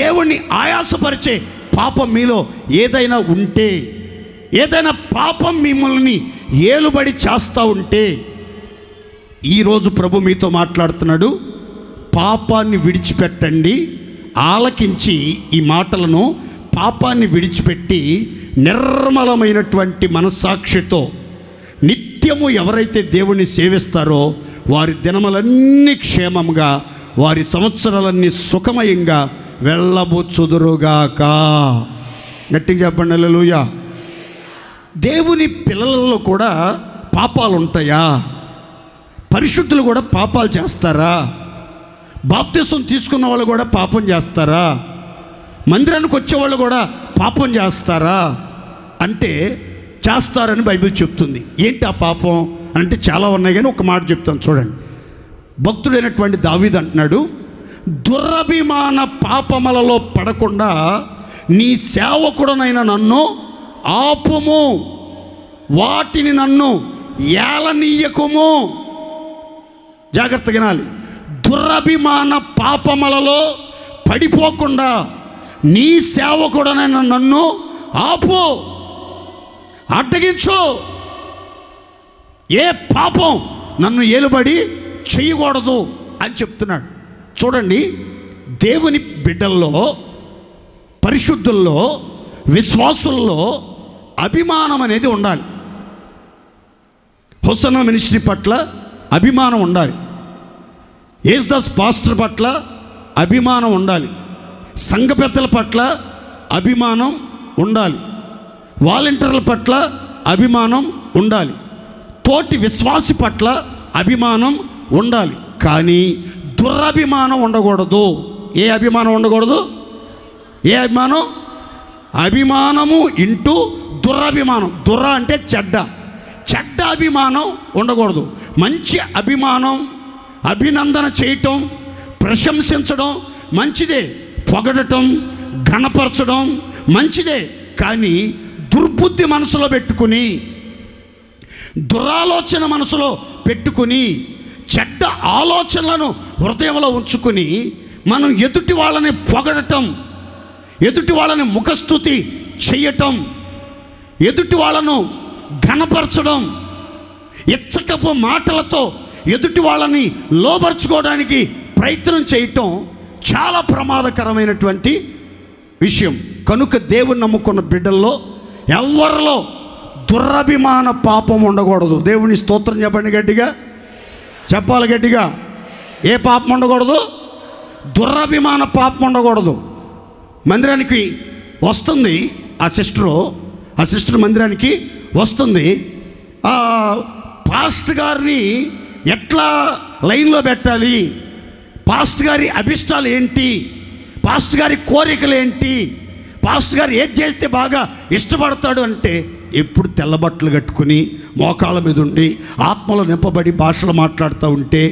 దేవుణ్ణి ఆయాసపరిచే పాపం మీలో ఏదైనా ఉంటే, ఏదైనా పాపం మిమ్మల్ని ఏలుబడి చేస్తూ ఉంటే, ఈరోజు ప్రభు మీతో మాట్లాడుతున్నాడు. పాపాన్ని విడిచిపెట్టండి. ఆలకించి ఈ మాటలను, పాపాన్ని విడిచిపెట్టి నిర్మలమైనటువంటి మనస్సాక్షితో నిత్యము ఎవరైతే దేవుణ్ణి సేవిస్తారో వారి దినములన్నీ క్షేమంగా, వారి సంవత్సరాలన్నీ సుఖమయంగా వెళ్ళబుచ్చుదురుగాక. గట్టిగా చెప్పండి హల్లెలూయా. దేవుని పిల్లలలో కూడా పాపాలు ఉంటాయా? పరిశుద్ధులు కూడా పాపాలు చేస్తారా? బాప్తిసం తీసుకున్న వాళ్ళు కూడా పాపం చేస్తారా? మందిరానికి వచ్చేవాళ్ళు కూడా పాపం చేస్తారా అంటే చేస్తారని బైబిల్ చెప్తుంది. ఏంటి ఆ పాపం అంటే చాలా ఉన్నాయి, కానీ ఒక మాట చెప్తాను చూడండి. భక్తుడైనటువంటి దావీదు అంటున్నాడు, దురభిమాన పాపములలో పడకుండా నీ సేవకుడనైన నన్ను ఆపుము, వాటిని నన్ను ఏలనీయకుము. జాగ్రత్తగా వినాలి. దురభిమాన పాపములలో పడిపోకుండా నీ సేవకుడనైన నన్ను ఆపు, అడ్డగించు. ఏ పాపం నన్ను ఏలుబడి చేయకూడదు అని చెప్తున్నాడు. చూడండి, దేవుని బిడ్డల్లో, పరిశుద్ధుల్లో, విశ్వాసుల్లో అభిమానం అనేది ఉండాలి. హోసన్న మినిస్ట్రీ పట్ల అభిమానం ఉండాలి. యేసుదాస్ పాస్టర్ పట్ల అభిమానం ఉండాలి. సంఘ పెద్దల పట్ల అభిమానం ఉండాలి. వాలంటీర్ల పట్ల అభిమానం ఉండాలి. తోటి విశ్వాసి పట్ల అభిమానం ఉండాలి, కానీ దురభిమానం ఉండకూడదు. ఏ అభిమానం ఉండకూడదు? ఏ అభిమానం? అభిమానము ఇంటూ దురభిమానం. దుర అంటే చెడ్డ, చెడ్డ అభిమానం ఉండకూడదు. మంచి అభిమానం, అభినందన చేయటం, ప్రశంసించడం మంచిదే, పొగడటం, ఘనపరచడం మంచిదే. కానీ దుర్బుద్ధి మనసులో పెట్టుకుని, దురాలోచన మనసులో పెట్టుకుని, చెడ్డ ఆలోచనలను హృదయంలో ఉంచుకుని మనం ఎదుటి వాళ్ళని పొగడటం, ఎదుటి వాళ్ళని ముఖస్తుతి చేయటం, ఎదుటి వాళ్ళను ఘనపరచడం, ఇచ్చకపు మాటలతో ఎదుటి వాళ్ళని లోబర్చుకోవడానికి ప్రయత్నం చేయటం చాలా ప్రమాదకరమైనటువంటి విషయం. కనుక దేవుని నమ్ముకున్న బిడ్డల్లో ఎవరిలో దురభిమాన పాపం ఉండకూడదు. దేవుని స్తోత్రం చెప్పండి గట్టిగా, చెప్పాలి గట్టిగా. ఏ పాపం ఉండకూడదు? దురభిమాన పాపం ఉండకూడదు. మందిరానికి వస్తుంది ఆ సిస్టర్ మందిరానికి వస్తుంది. పాస్టర్ గారిని ఎట్లా లైన్లో పెట్టాలి, పాస్టర్ గారి అభిష్టాలు ఏంటి, పాస్టర్ గారి కోరికలు ఏంటి, పాస్టర్ గారు ఏది చేస్తే బాగా ఇష్టపడతాడు అంటే ఎప్పుడు తెల్లబట్టలు కట్టుకుని మోకాళ్ళ మీద ఉండి ఆత్మలో నింపబడి భాషలు మాట్లాడుతూ ఉంటే,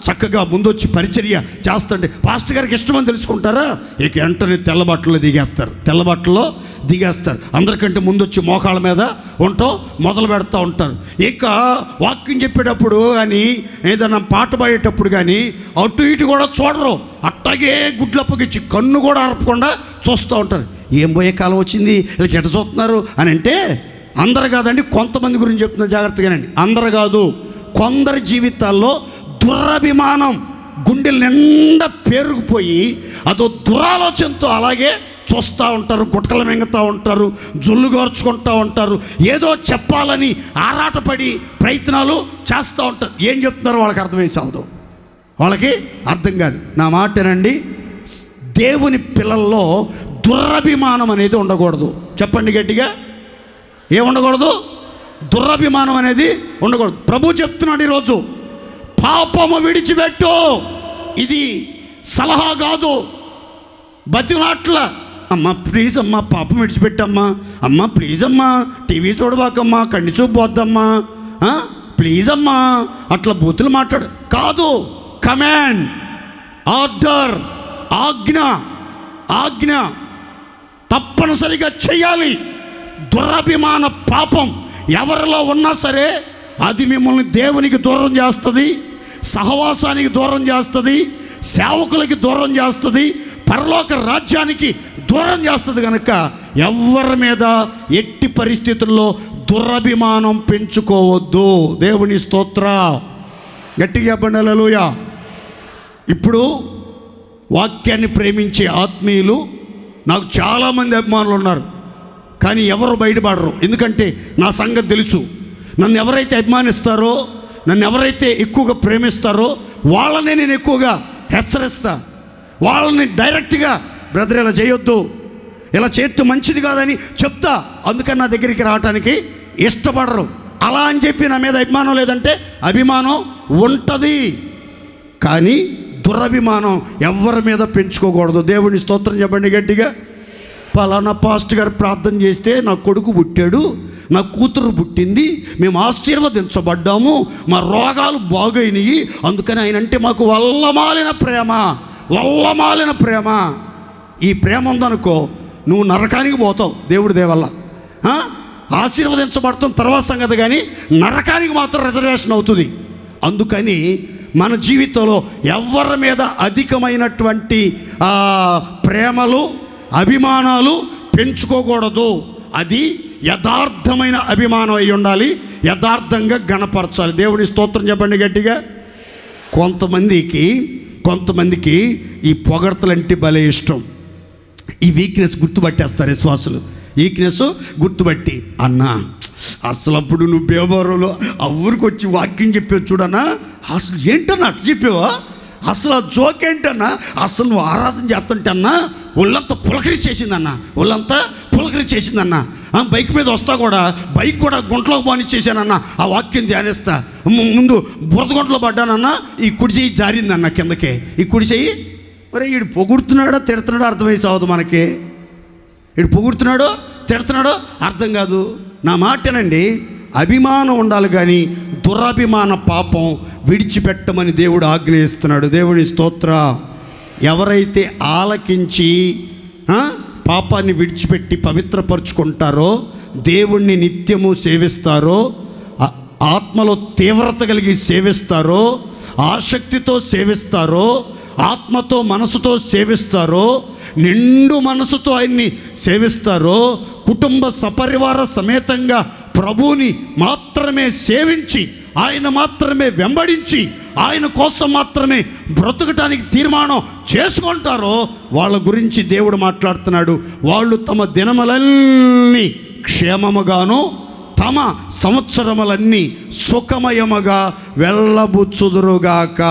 చక్కగా ముందొచ్చి పరిచర్య చేస్తుంటే పాస్టర్ గారికి ఇష్టమని తెలుసుకుంటారా? ఇక వెంటనే తెల్లబట్టలో దిగేస్తారు. అందరికంటే ముందొచ్చి మోకాళ్ళ మీద ఉంటాం మొదలు పెడతా ఉంటారు. ఇక వాక్యం చెప్పేటప్పుడు కానీ ఏదైనా పాట పాడేటప్పుడు కానీ అటు ఇటు కూడా చూడరు, అట్టాగే గుడ్లప్పగిచ్చి కన్ను కూడా ఆర్పకుండా చూస్తూ ఉంటారు. ఏం పోయే కాలం వచ్చింది, వీళ్ళకి ఎట చూస్తున్నారు అని అంటే, అందరు కాదండి, కొంతమంది గురించి చెప్తున్నా జాగ్రత్తగానండి. అందరు కాదు, కొందరి జీవితాల్లో దురభిమానం గుండెల నిండా పేరుకుపోయి అదో దురాలోచనతో అలాగే చూస్తూ ఉంటారు, గుట్టకలు మింగుతూ ఉంటారు, జొల్లు గోర్చుకుంటూ ఉంటారు, ఏదో చెప్పాలని ఆరాటపడి ప్రయత్నాలు చేస్తూ ఉంటారు. ఏం చెప్తున్నారో వాళ్ళకి అర్థమయ్యే సాగుదు, వాళ్ళకి అర్థం కాదు. నా మాటనండి, దేవుని పిల్లల్లో దురభిమానం అనేది ఉండకూడదు. చెప్పండి గట్టిగా, ఏముండకూడదు? దురభిమానం అనేది ఉండకూడదు. ప్రభు చెప్తున్నాడు ఈరోజు, పాపము విడిచిపెట్టు. ఇది సలహా కాదు, బతిలాట్ల. అమ్మ ప్లీజ్ అమ్మా, పాపం విడిచిపెట్టమ్మా, అమ్మ ప్లీజ్ అమ్మా, టీవీ చూడబాకమ్మా, కంటి చూపు పోద్దమ్మా, ప్లీజ్ అమ్మా, అట్లా బూతులు మాట్లాడు కాదు. కమాండ్, ఆర్డర్, ఆజ్ఞ తప్పనిసరిగా చేయాలి. దురభిమాన పాపం ఎవరిలో ఉన్నా సరే అది మిమ్మల్ని దేవునికి దూరం చేస్తుంది, సహవాసానికి దూరం చేస్తుంది, సేవకులకి దూరం చేస్తుంది, పరలోక రాజ్యానికి దూరం చేస్తుంది. కనుక ఎవరి మీద ఎట్టి పరిస్థితుల్లో దురభిమానం పెంచుకోవద్దు. దేవుని స్తోత్ర, గట్టిగా చెప్పండి హల్లెలూయా. ఇప్పుడు వాక్యాన్ని ప్రేమించే ఆత్మీయులు నాకు చాలామంది అభిమానులు ఉన్నారు, కానీ ఎవరు బయటపడరు. ఎందుకంటే నా సంగతి తెలుసు. నన్ను ఎవరైతే అభిమానిస్తారో, నన్ను ఎవరైతే ఎక్కువగా ప్రేమిస్తారో వాళ్ళనే నేను ఎక్కువగా హెచ్చరిస్తా. వాళ్ళని డైరెక్ట్గా బ్రదర్ ఇలా చేయొద్దు, ఇలా చేస్తే మంచిది కాదని చెప్తా. అందుకని నా దగ్గరికి రావడానికి ఇష్టపడరు. అలా అని చెప్పి నా మీద అభిమానం లేదంటే అభిమానం ఉంటుంది, కానీ దురభిమానం ఎవరి మీద పెంచుకోకూడదు. దేవుని స్తోత్రం చెప్పండి గట్టిగా. పలానా పాస్టర్ గారు ప్రార్థన చేస్తే నా కొడుకు పుట్టాడు, నా కూతురు పుట్టింది, మేము ఆశీర్వదించబడ్డాము, మా రోగాలు బాగైనవి, అందుకని ఆయన అంటే మాకు వల్లమాలిన ప్రేమ. ఈ ప్రేమ ఉందనుకో, నువ్వు నరకానికి పోతావు దేవుడి దేవల్ల. ఆశీర్వదించబడతాం తర్వాత సంగతి, కానీ నరకానికి మాత్రం రిజర్వేషన్ అవుతుంది. అందుకని మన జీవితంలో ఎవరి మీద అధికమైనటువంటి ప్రేమలు, అభిమానాలు పెంచుకోకూడదు. అది యథార్థమైన అభిమానం అయి ఉండాలి, యథార్థంగా గణపరచాలి. దేవుని స్తోత్రం చెప్పండి గట్టిగా. కొంతమందికి ఈ పొగడ్తలంటే భలే ఇష్టం. ఈ వీక్నెస్ గుర్తుపట్టేస్తారు విశ్వాసులు. వీక్నెస్ గుర్తుపట్టి, అన్నా అసలు అప్పుడు నువ్వు బేబోరులో ఆ ఊరికి వచ్చి వాక్యం చెప్పావు చూడన్నా, అసలు ఏంటన్నా అట్లా చెప్పావా, అసలు ఆ జోక్ ఏంటన్నా, అసలు నువ్వు ఆరాధన చేస్తుంటే అన్నా ఒళ్ళంతా పులకరించేసిందన్నా, బైక్ మీద వస్తా కూడా బైక్ కూడా గుంటలోకి బానిచ్చేసానన్న, ఆ వాక్యం ధ్యానిస్తా. ముందు బురద గుంటలో పడ్డానన్నా, ఈ కుడి చెయ్యి జారిందన్న కిందకే. ఈ కుడి చెయ్యి మరి వీడు పొగుడుతున్నాడో తిడుతున్నాడో అర్థమై సావదు మనకి. వీడు పొగుడుతున్నాడో తిడుతున్నాడో అర్థం కాదు. నా మాటనండి, అభిమానం ఉండాలి కానీ దురభిమాన పాపం విడిచిపెట్టమని దేవుడు ఆజ్ఞయిస్తున్నాడు. దేవుని స్తోత్ర. ఎవరైతే ఆలకించి పాపాన్ని విడిచిపెట్టి పవిత్రపరుచుకుంటారో, దేవుణ్ణి నిత్యము సేవిస్తారో, ఆత్మలో తీవ్రత కలిగి సేవిస్తారో, ఆసక్తితో సేవిస్తారో, ఆత్మతో మనసుతో సేవిస్తారో, నిండు మనసుతో ఆయన్ని సేవిస్తారో, కుటుంబ సపరివార సమేతంగా ప్రభువుని మాత్రమే సేవించి, ఆయన మాత్రమే వెంబడించి, ఆయన కోసం మాత్రమే బ్రతుకటానికి తీర్మానం చేసుకుంటారో వాళ్ళ గురించి దేవుడు మాట్లాడుతున్నాడు. వాళ్ళు తమ దినములన్నీ క్షేమముగాను తమ సంవత్సరములన్నీ సుఖమయముగా వెళ్ళబుచ్చుదురుగాక.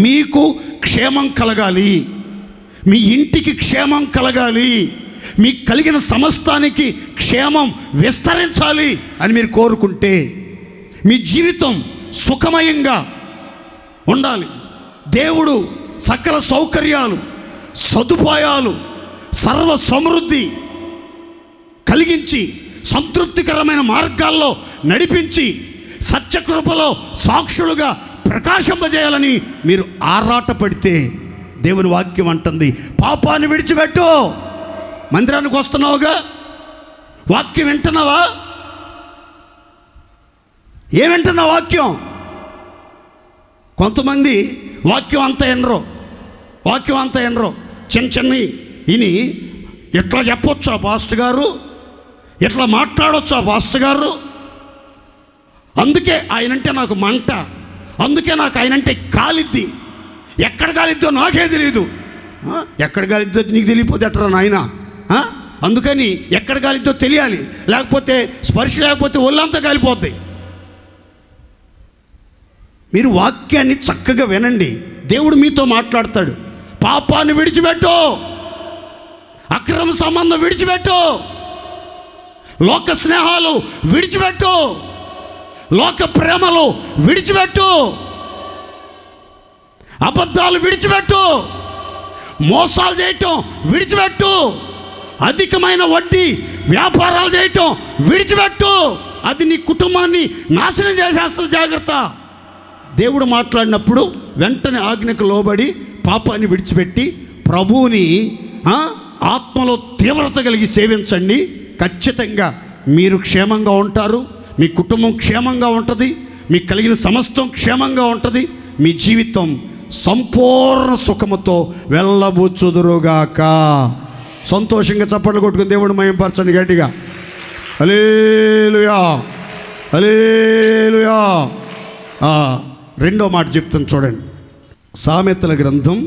మీకు క్షేమం కలగాలి, మీ ఇంటికి క్షేమం కలగాలి, మీకు కలిగిన సమస్తానికి క్షేమం విస్తరించాలి అని మీరు కోరుకుంటే, మీ జీవితం సుఖమయంగా ఉండాలి, దేవుడు సకల సౌకర్యాలు సదుపాయాలు సర్వ సమృద్ధి కలిగించి సంతృప్తికరమైన మార్గాల్లో నడిపించి సత్యకృపలో సాక్షులుగా ప్రకాశింపజేయాలని మీరు ఆరాటపడితే, దేవుని వాక్యం అంటుంది, పాపాన్ని విడిచిపెట్టు. మందిరానికి వస్తున్నావుగా, వాక్యం వింటున్నావా? ఏం వింటున్నావు వాక్యం? కొంతమంది వాక్యం అంతా వినరు, చిన్న చిన్నవి విని ఎట్లా చెప్పొచ్చా పాస్టర్ గారు, ఎట్లా మాట్లాడొచ్చా పాస్టర్ గారు, అందుకే ఆయనంటే నాకు మంట, అందుకే నాకు ఆయనంటే కాలిద్ది, ఎక్కడ కాలిద్దో నాకే తెలియదు. ఎక్కడ కాలిద్దో నీకు తెలియపోతే ఎట్రా నాయన? అందుకని ఎక్కడ కాలిద్దో తెలియాలి, లేకపోతే స్పర్శ లేకపోతే ఒళ్ళంతా కాలిపోద్ది. మీరు వాక్యాన్ని చక్కగా వినండి, దేవుడు మీతో మాట్లాడతాడు. పాపాన్ని విడిచిపెట్టు, అక్రమ సంబంధం విడిచిపెట్టు, లోక స్నేహాలు విడిచిపెట్టు, లోక ప్రేమలు విడిచిపెట్టు, అబద్ధాలు విడిచిపెట్టు, మోసాలు చేయటం విడిచిపెట్టు, అధికమైన వడ్డీ వ్యాపారాలు చేయటం విడిచిపెట్టు. అది నీ కుటుంబాన్ని నాశనం చేసేస్తుంది, జాగ్రత్త. దేవుడు మాట్లాడినప్పుడు వెంటనే ఆజ్ఞకు లోబడి పాపాన్ని విడిచిపెట్టి ప్రభువుని ఆత్మలో తీవ్రత కలిగి సేవించండి. ఖచ్చితంగా మీరు క్షేమంగా ఉంటారు, మీ కుటుంబం క్షేమంగా ఉంటుంది, మీకు కలిగిన సమస్తం క్షేమంగా ఉంటుంది, మీ జీవితం సంపూర్ణ సుఖముతో వెళ్ళబుచ్చుదురుగాక. సంతోషంగా చప్పట్లు కొట్టుకుని దేవుడు మహిమపరచండి గట్టిగా. హల్లెలూయా, హల్లెలూయా. రెండో మాట చెప్తాను చూడండి, సామెతల గ్రంథం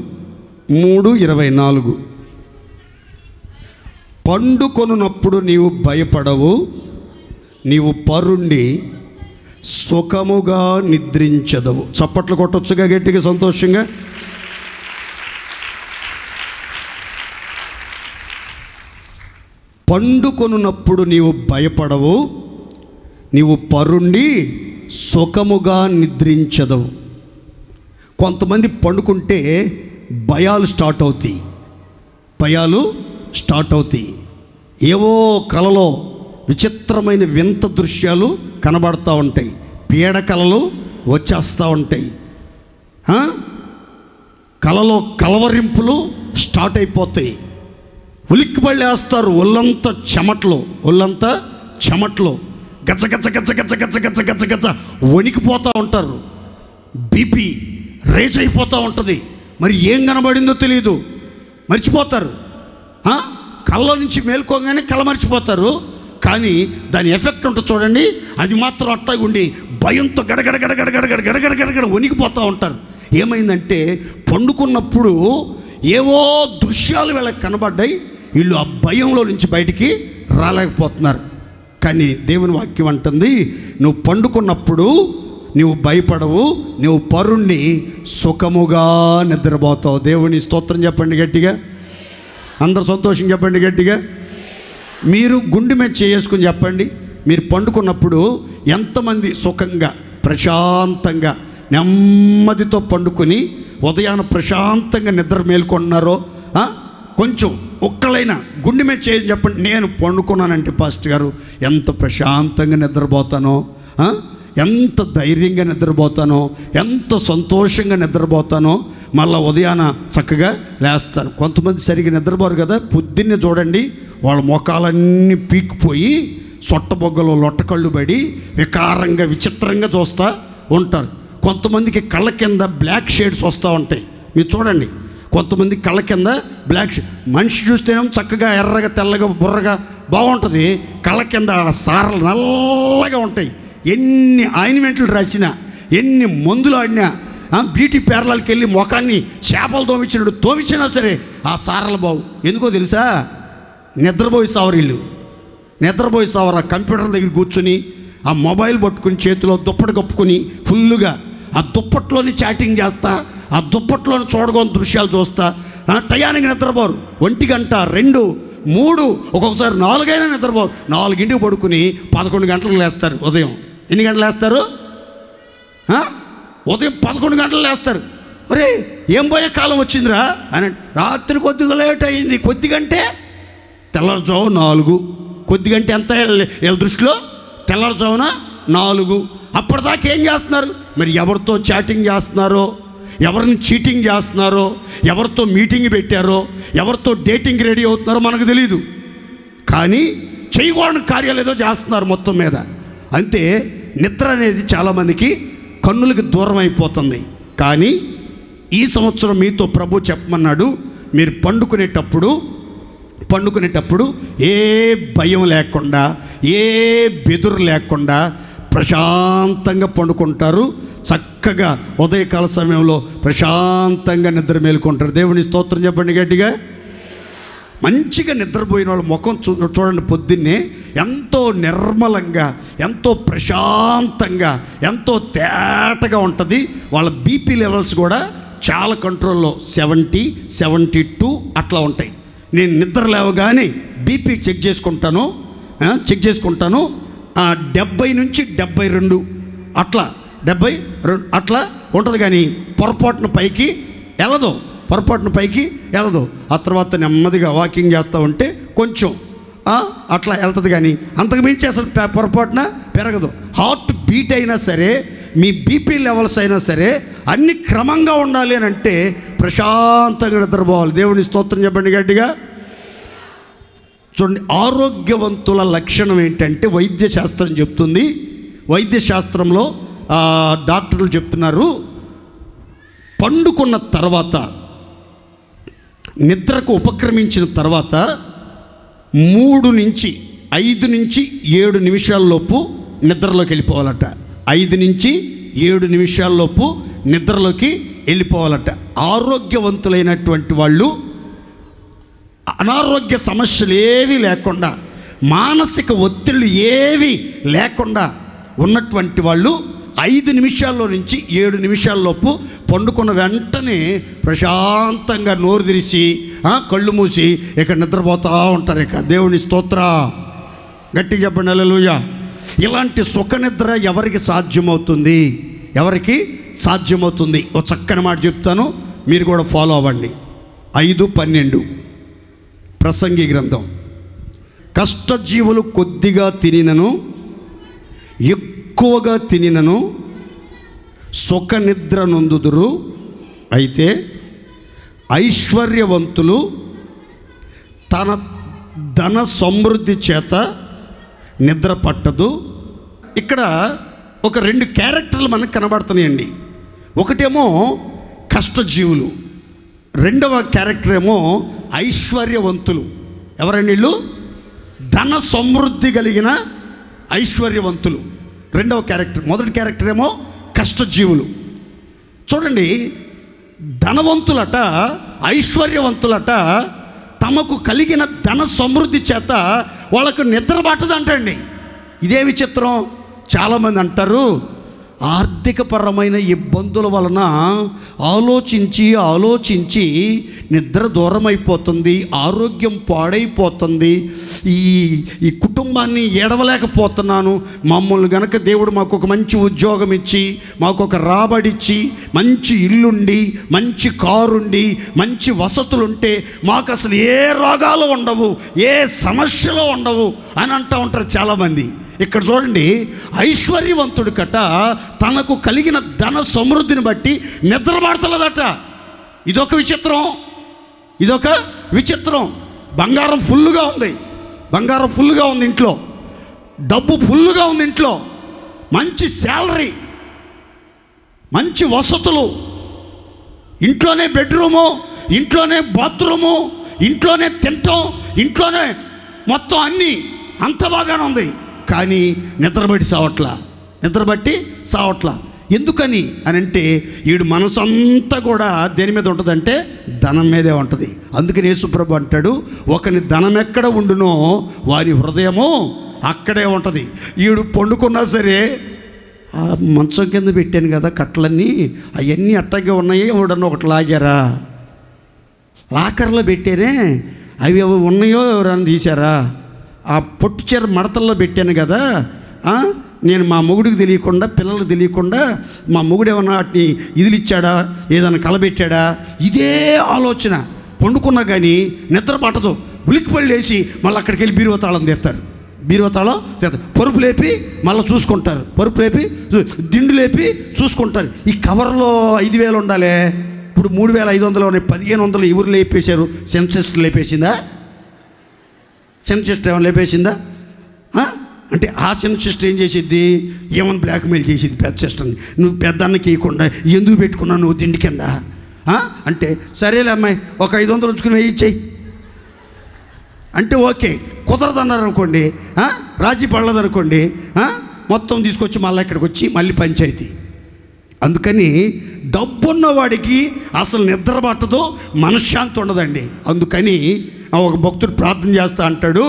3:24. పండుకొనున్నప్పుడు నీవు భయపడవు, నీవు పరుండి సుఖముగా నిద్రించదవు. చప్పట్లు కొట్టొచ్చుగా గట్టిగా సంతోషంగా. పండుకొనున్నప్పుడు నీవు భయపడవు, నీవు పరుండి సుఖముగా నిద్రించదవు. కొంతమంది పండుకుంటే భయాలు స్టార్ట్ అవుతాయి, ఏవో కలలో విచిత్రమైన వింత దృశ్యాలు కనబడుతూ ఉంటాయి, పీడ కలలు వచ్చేస్తూ ఉంటాయి, కలలో కలవరింపులు స్టార్ట్ అయిపోతాయి, ఉలిక్కిపళ్ళు వేస్తారు, ఒళ్ళంతా చెమట్లు గచ్చ గచ్చ గచ్చ గచ్చ గచ్చ గచ్చ గచ్చ గచ్చ వణికిపోతూ ఉంటారు, బీపీ రేజ్ అయిపోతూ ఉంటుంది. మరి ఏం కనబడిందో తెలియదు, మర్చిపోతారు. కళ్ళ నుంచి మేల్కోగానే కళ్ళ మర్చిపోతారు, కానీ దాని ఎఫెక్ట్ ఉంటుంది చూడండి, అది మాత్రం అట్టాగుండి భయంతో గడగడ గడగడ గడగడ గడగడ గడగడ వణికిపోతూ ఉంటారు. ఏమైందంటే పండుకున్నప్పుడు ఏవో దృశ్యాలు వీళ్ళకి కనబడ్డాయి, వీళ్ళు ఆ భయంలో నుంచి బయటికి రాలేకపోతున్నారు. కానీ దేవుని వాక్యం అంటుంది, నువ్వు పండుకున్నప్పుడు నువ్వు భయపడవు, నువ్వు పరుణ్ణి సుఖముగా నిద్రపోతావు. దేవుని స్తోత్రం చెప్పండి గట్టిగా, అందరు సంతోషం చెప్పండి గట్టిగా. మీరు గుండె మీద చేసుకుని చెప్పండి, మీరు పండుకున్నప్పుడు ఎంతమంది సుఖంగా ప్రశాంతంగా నెమ్మదితో పండుకొని ఉదయాన ప్రశాంతంగా నిద్ర మేల్కొంటున్నారో కొంచెం ఒక్కలైనా గుండె మీద చేయని చెప్పండి. నేను పండుకున్నానంటే పాస్టర్ గారు ఎంత ప్రశాంతంగా నిద్రపోతానో, ఎంత ధైర్యంగా నిద్రపోతానో, ఎంత సంతోషంగా నిద్రపోతానో, మళ్ళీ ఉదయాన చక్కగా లేస్తాను. కొంతమంది సరిగ్గా నిద్రపోరు కదా, పొద్దున్నే చూడండి వాళ్ళ ముఖాలన్నీ పీకిపోయి సొట్టబొగ్గలో లొట్టకళ్ళు పడి వికారంగా విచిత్రంగా చూస్తూ ఉంటారు. కొంతమందికి కళ్ళ కింద బ్లాక్ షేడ్స్ వస్తూ ఉంటాయి. మీరు చూడండి, కొంతమంది కళ్ళ కింద బ్లాక్ షేడ్, మనిషి చూస్తేనేమో చక్కగా ఎర్రగా తెల్లగా బుర్రగా బాగుంటుంది, కళ్ళ కింద సారలు నల్లగా ఉంటాయి. ఎన్ని ఆయింట్మెంట్లు రాసినా, ఎన్ని మందులు ఆడినా, బ్యూటీ పార్లర్కి వెళ్ళి ముఖాన్ని చేపలు తోమిచ్చినా సరే ఆ సారలు బావు. ఎందుకో తెలుసా? నిద్రపోయి సావరు వీళ్ళు, నిద్రపోయి సావరు. ఆ కంప్యూటర్ దగ్గర కూర్చొని ఆ మొబైల్ పట్టుకుని చేతిలో దుప్పటి కప్పుకొని ఫుల్లుగా ఆ దుప్పట్లోని చాటింగ్ చేస్తా, ఆ దుప్పట్లోని చూడగొని దృశ్యాలు చూస్తా టయానికి నిద్రపోరు. 1 గంట 2, 3, ఒక్కొక్కసారి 4 అయినా నిద్రపోరు. 4ంటికి పడుకుని 11 గంటలకు లేస్తారు. ఉదయం ఎన్ని గంటలు లేస్తారు? ఉదయం 11 గంటలు లేస్తారు. ఒరే ఏం పోయే కాలం వచ్చిందిరా అని. రాత్రి కొద్దిగా లేట్ అయింది, కొద్దిగంటే తెల్లవారుజాము 4, కొద్దిగంటే ఎంత వీళ్ళ దృష్టిలో? తెల్లవారుజామున 4. అప్పటిదాకా ఏం చేస్తున్నారు మరి? ఎవరితో చాటింగ్ చేస్తున్నారో, ఎవరిని చీటింగ్ చేస్తున్నారో, ఎవరితో మీటింగ్ పెట్టారో, ఎవరితో డేటింగ్ రెడీ అవుతున్నారో మనకు తెలియదు. కానీ చేయకూడని కార్యాలు ఏదో చేస్తున్నారు మొత్తం మీద. అంతే, నిద్ర అనేది చాలామందికి కన్నులకి దూరం అయిపోతుంది. కానీ ఈ సంవత్సరం మీతో ప్రభు చెప్పమన్నాడు, మీరు పండుకునేటప్పుడు ఏ భయం లేకుండా, ఏ బెదురు లేకుండా ప్రశాంతంగా పండుకుంటారు. చక్కగా ఉదయకాల సమయంలో ప్రశాంతంగా నిద్ర మేలుకుంటారు. దేవుని స్తోత్రం చెప్పండి గట్టిగా. మంచిగా నిద్రపోయిన వాళ్ళ ముఖం చూడండి, పొద్దున్నే ఎంతో నిర్మలంగా, ఎంతో ప్రశాంతంగా, ఎంతో తేటగా ఉంటుంది. వాళ్ళ బీపీ లెవెల్స్ కూడా చాలా కంట్రోల్లో 70, 72 అట్లా ఉంటాయి. నేను నిద్ర లేవగానే బీపీ చెక్ చేసుకుంటాను 70 నుంచి 72 అట్లా 72 అట్లా ఉంటుంది. కానీ పొరపాటున పైకి వెళ్ళదు. ఆ తర్వాత నెమ్మదిగా వాకింగ్ చేస్తూ ఉంటే కొంచెం అట్లా వెళ్తుంది. కానీ అంతకు మించి అసలు పొరపాటున పెరగదు. హార్ట్ బీట్ అయినా సరే, మీ బీపీ లెవెల్స్ అయినా సరే అన్ని క్రమంగా ఉండాలి అని అంటే ప్రశాంతంగా నిద్రపోవాలి. దేవుని స్తోత్రం చెప్పండి గట్టిగా. చూడండి, ఆరోగ్యవంతుల లక్షణం ఏంటంటే వైద్యశాస్త్రం చెప్తుంది. వైద్యశాస్త్రంలో డాక్టర్లు చెప్తున్నారు, పండుకున్న తర్వాత, నిద్రకు ఉపక్రమించిన తర్వాత 3 నుంచి 5 నుంచి 7 నిమిషాల్లోపు నిద్రలోకి వెళ్ళిపోవాలట. 5 నుంచి 7 నిమిషాల్లోపు నిద్రలోకి వెళ్ళిపోవాలట. ఆరోగ్యవంతులైనటువంటి వాళ్ళు అనారోగ్య సమస్యలు ఏవి లేకుండా, మానసిక ఒత్తిళ్ళు ఏవి లేకుండా ఉన్నటువంటి వాళ్ళు 5 నిమిషాల్లో నుంచి 7 నిమిషాల్లోపు పండుకున్న వెంటనే ప్రశాంతంగా నోరు తెరిచి కళ్ళు మూసి ఇక నిద్రపోతూ ఉంటారు. ఇక దేవుని స్తోత్ర గట్టిగా చెప్పండి హల్లెలూయా. ఇలాంటి సుఖ నిద్ర ఎవరికి సాధ్యమవుతుంది? ఓ చక్కని మాట చెప్తాను, మీరు కూడా ఫాలో అవ్వండి. 5:12 ప్రసంగి గ్రంథం. కష్టజీవులు కొద్దిగా తినినను, ఎక్కువగా తినినను సుఖ నిద్ర నొందుదురు. అయితే ఐశ్వర్యవంతులు తన ధన సమృద్ధి చేత నిద్ర పట్టదు. ఇక్కడ ఒక 2 క్యారెక్టర్లు మనకు కనబడుతున్నాయండి. ఒకటేమో కష్టజీవులు, రెండవ క్యారెక్టర్ ఏమో ఐశ్వర్యవంతులు. ఎవరండి వీళ్ళు? ధన సమృద్ధి కలిగిన ఐశ్వర్యవంతులు రెండవ క్యారెక్టర్. మొదటి క్యారెక్టర్ ఏమో కష్టజీవులు. చూడండి, ధనవంతులట, ఐశ్వర్యవంతులట తమకు కలిగిన ధన సమృద్ధి చేత వాళ్ళకు నిద్ర పట్టదంటండి. ఇదే విచిత్రం. చాలామంది అంటారు ఆర్థికపరమైన ఇబ్బందుల వలన ఆలోచించి నిద్ర దూరం అయిపోతుంది, ఆరోగ్యం పాడైపోతుంది, ఈ కుటుంబాన్ని ఏడవలేకపోతున్నాను. మమ్మల్ని గనక దేవుడు మాకు ఒక మంచి ఉద్యోగం ఇచ్చి, మాకు ఒక రాబడిచ్చి, మంచి ఇల్లుండి, మంచి కారుండి, మంచి వసతులుంటే మాకు అసలు ఏ రోగాలు ఉండవు, ఏ సమస్యలు ఉండవు అని అంటూ ఉంటారు చాలామంది. ఇక్కడ చూడండి, ఐశ్వర్యవంతుడి కట తనకు కలిగిన ధన సమృద్ధిని బట్టి నిద్ర పడతలేదట. ఇదొక విచిత్రం. బంగారం ఫుల్లుగా ఉంది ఇంట్లో, డబ్బు ఫుల్లుగా ఉంది ఇంట్లో, మంచి శాలరీ, మంచి వసతులు, ఇంట్లోనే బెడ్రూము, ఇంట్లోనే బాత్రూము, ఇంట్లోనే తింటాం, ఇంట్లోనే మొత్తం అన్నీ అంత బాగానే ఉంది. కానీ నిద్రబట్టి సావట్లా. ఎందుకని అని అంటే వీడు మనసు అంతా కూడా దేని మీద ఉంటుందంటే ధనం మీదే ఉంటుంది. అందుకని యేసుప్రభు అంటాడు, ఒకని ధనం ఎక్కడ ఉండునో వారి హృదయము అక్కడే ఉంటుంది. వీడు పండుకున్నా సరే, మంచం కింద పెట్టాను కదా కట్టలన్నీ, అవన్నీ అట్టగే ఉన్నాయి, ఎవడన్నా ఒకటి లాగారా, లాకర్లో పెట్టానే, అవి ఉన్నాయో ఎవరన్నా తీశారా, ఆ పొట్టు చీర మడతల్లో పెట్టాను కదా, నేను మా మొగుడికి తెలియకుండా, పిల్లలకు తెలియకుండా మా మొగుడు ఏమన్నా వాటిని ఇదిలిచ్చాడా, ఏదైనా కలబెట్టాడా, ఇదే ఆలోచన. పండుకున్నా కానీ నిద్ర పట్టదు. ఉలిక్కిపళ్ళు వేసి మళ్ళీ అక్కడికి వెళ్ళి బీరువతాళం తీస్తారు, పరుపు లేపి మళ్ళీ చూసుకుంటారు, దిండు లేపి చూసుకుంటారు. ఈ కవర్లో 5,000 ఉండాలి, ఇప్పుడు 3,500 ఉన్నాయి, 1,500 ఎవరు లేపేశారు? సెన్సెస్ లేపేసిందా? సెన్సెస్ ఏమైనా లేపేసిందా? అంటే ఆ చిన్న సిస్టర్ ఏం చేసిద్ది, ఏమని బ్లాక్మెయిల్ చేసిద్ది పెద్ద సిస్టర్ని, నువ్వు పెద్దన్నకి ఇవ్వకుండా ఎందుకు పెట్టుకున్నావు నువ్వు తిండి కింద అంటే, సరేలే అమ్మాయి ఒక 500 ఉంచుకుని వేయించేయి అంటే ఓకే. కుదరదన్నారు అనుకోండి, రాజీ పడలేదనుకోండి, మొత్తం తీసుకొచ్చి మళ్ళీ ఇక్కడికి వచ్చి మళ్ళీ పంచాయతీ. అందుకని డబ్బున్నవాడికి అసలు నిద్ర పట్టదు, మనశ్శాంతి ఉండదండి. అందుకని ఒక భక్తుడు ప్రార్థన చేస్తా అంటాడు,